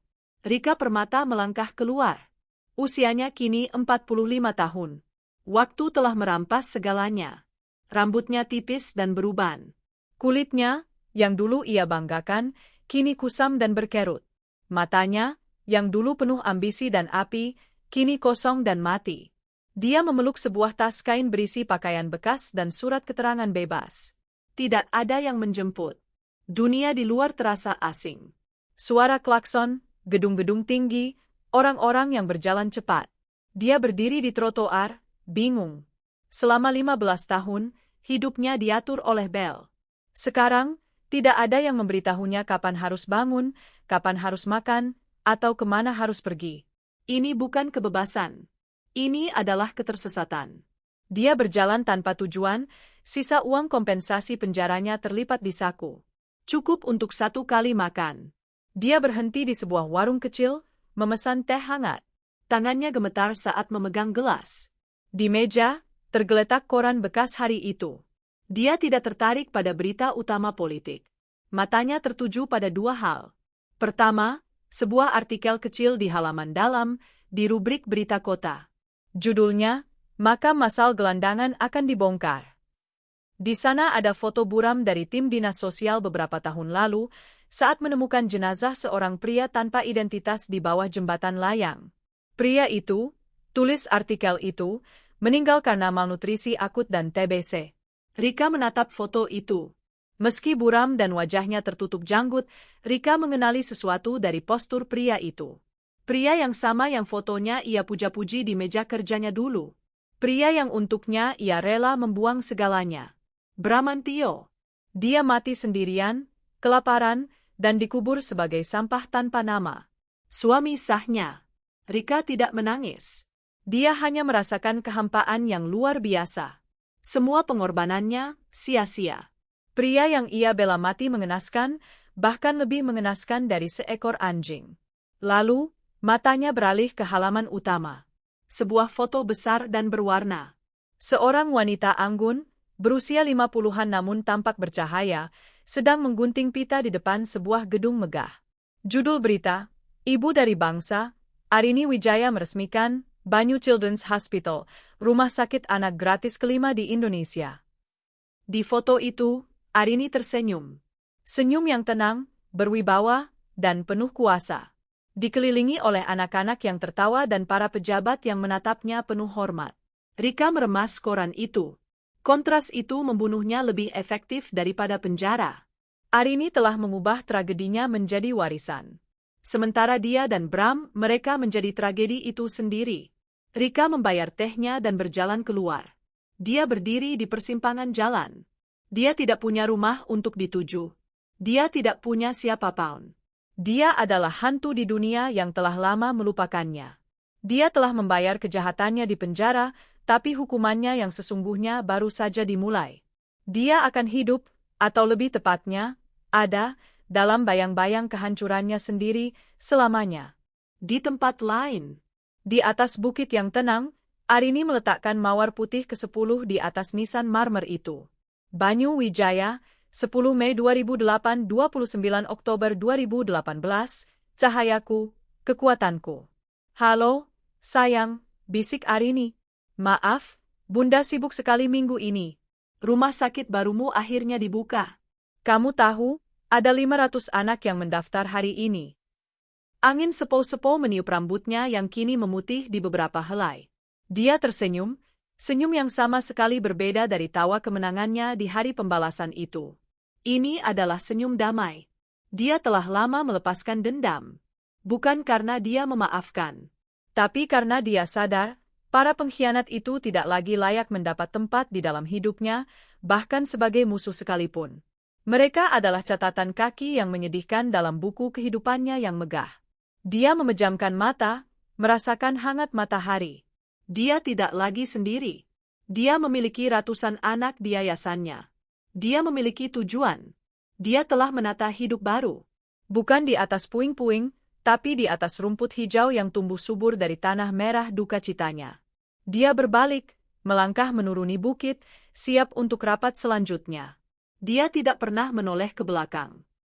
Rika Permata melangkah keluar. Usianya kini 45 tahun. Waktu telah merampas segalanya. Rambutnya tipis dan beruban. Kulitnya, yang dulu ia banggakan, kini kusam dan berkerut. Matanya, yang dulu penuh ambisi dan api, kini kosong dan mati. Dia memeluk sebuah tas kain berisi pakaian bekas dan surat keterangan bebas. Tidak ada yang menjemput. Dunia di luar terasa asing. Suara klakson, gedung-gedung tinggi, orang-orang yang berjalan cepat. Dia berdiri di trotoar, bingung. Selama 15 tahun, hidupnya diatur oleh Bel. Sekarang, tidak ada yang memberitahunya kapan harus bangun, kapan harus makan, atau kemana harus pergi. Ini bukan kebebasan. Ini adalah ketersesatan. Dia berjalan tanpa tujuan, sisa uang kompensasi penjaranya terlipat di saku. Cukup untuk 1 kali makan. Dia berhenti di sebuah warung kecil, memesan teh hangat. Tangannya gemetar saat memegang gelas. Di meja, tergeletak koran bekas hari itu. Dia tidak tertarik pada berita utama politik. Matanya tertuju pada 2 hal. Pertama, sebuah artikel kecil di halaman dalam, di rubrik berita kota. Judulnya, Makam Massal Gelandangan akan dibongkar. Di sana ada foto buram dari tim dinas sosial beberapa tahun lalu, saat menemukan jenazah seorang pria tanpa identitas di bawah jembatan layang. Pria itu, tulis artikel itu, meninggal karena malnutrisi akut dan TBC. Rika menatap foto itu. Meski buram dan wajahnya tertutup janggut, Rika mengenali sesuatu dari postur pria itu. Pria yang sama yang fotonya ia puja-puji di meja kerjanya dulu. Pria yang untuknya ia rela membuang segalanya. Bramantio. Dia mati sendirian, kelaparan, dan dikubur sebagai sampah tanpa nama. Suami sahnya. Rika tidak menangis. Dia hanya merasakan kehampaan yang luar biasa. Semua pengorbanannya sia-sia. Pria yang ia bela mati mengenaskan, bahkan lebih mengenaskan dari seekor anjing. Lalu, matanya beralih ke halaman utama. Sebuah foto besar dan berwarna. Seorang wanita anggun, berusia 50-an namun tampak bercahaya, sedang menggunting pita di depan sebuah gedung megah. Judul berita, Ibu dari Bangsa, Arini Wijaya meresmikan Banyu Children's Hospital, rumah sakit anak gratis kelima di Indonesia. Di foto itu, Arini tersenyum. Senyum yang tenang, berwibawa, dan penuh kuasa. Dikelilingi oleh anak-anak yang tertawa dan para pejabat yang menatapnya penuh hormat. Rika meremas koran itu. Kontras itu membunuhnya lebih efektif daripada penjara. Arini telah mengubah tragedinya menjadi warisan. Sementara dia dan Bram, mereka menjadi tragedi itu sendiri. Rika membayar tehnya dan berjalan keluar. Dia berdiri di persimpangan jalan. Dia tidak punya rumah untuk dituju. Dia tidak punya siapapun. Dia adalah hantu di dunia yang telah lama melupakannya. Dia telah membayar kejahatannya di penjara, tapi hukumannya yang sesungguhnya baru saja dimulai. Dia akan hidup, atau lebih tepatnya, ada, dalam bayang-bayang kehancurannya sendiri, selamanya. Di tempat lain, di atas bukit yang tenang, Arini meletakkan mawar putih ke-10 di atas nisan marmer itu. Banyu Wijaya, 10 Mei 2008, 29 Oktober 2018, cahayaku, kekuatanku. Halo, sayang, bisik Arini. Maaf, Bunda sibuk sekali minggu ini. Rumah sakit barumu akhirnya dibuka. Kamu tahu, ada 500 anak yang mendaftar hari ini. Angin sepo-sepo meniup rambutnya yang kini memutih di beberapa helai. Dia tersenyum, senyum yang sama sekali berbeda dari tawa kemenangannya di hari pembalasan itu. Ini adalah senyum damai. Dia telah lama melepaskan dendam. Bukan karena dia memaafkan, tapi karena dia sadar, para pengkhianat itu tidak lagi layak mendapat tempat di dalam hidupnya, bahkan sebagai musuh sekalipun. Mereka adalah catatan kaki yang menyedihkan dalam buku kehidupannya yang megah. Dia memejamkan mata, merasakan hangat matahari. Dia tidak lagi sendiri. Dia memiliki ratusan anak di yayasannya. Dia memiliki tujuan. Dia telah menata hidup baru. Bukan di atas puing-puing, tapi di atas rumput hijau yang tumbuh subur dari tanah merah duka citanya. Dia berbalik, melangkah menuruni bukit, siap untuk rapat selanjutnya. Dia tidak pernah menoleh ke belakang.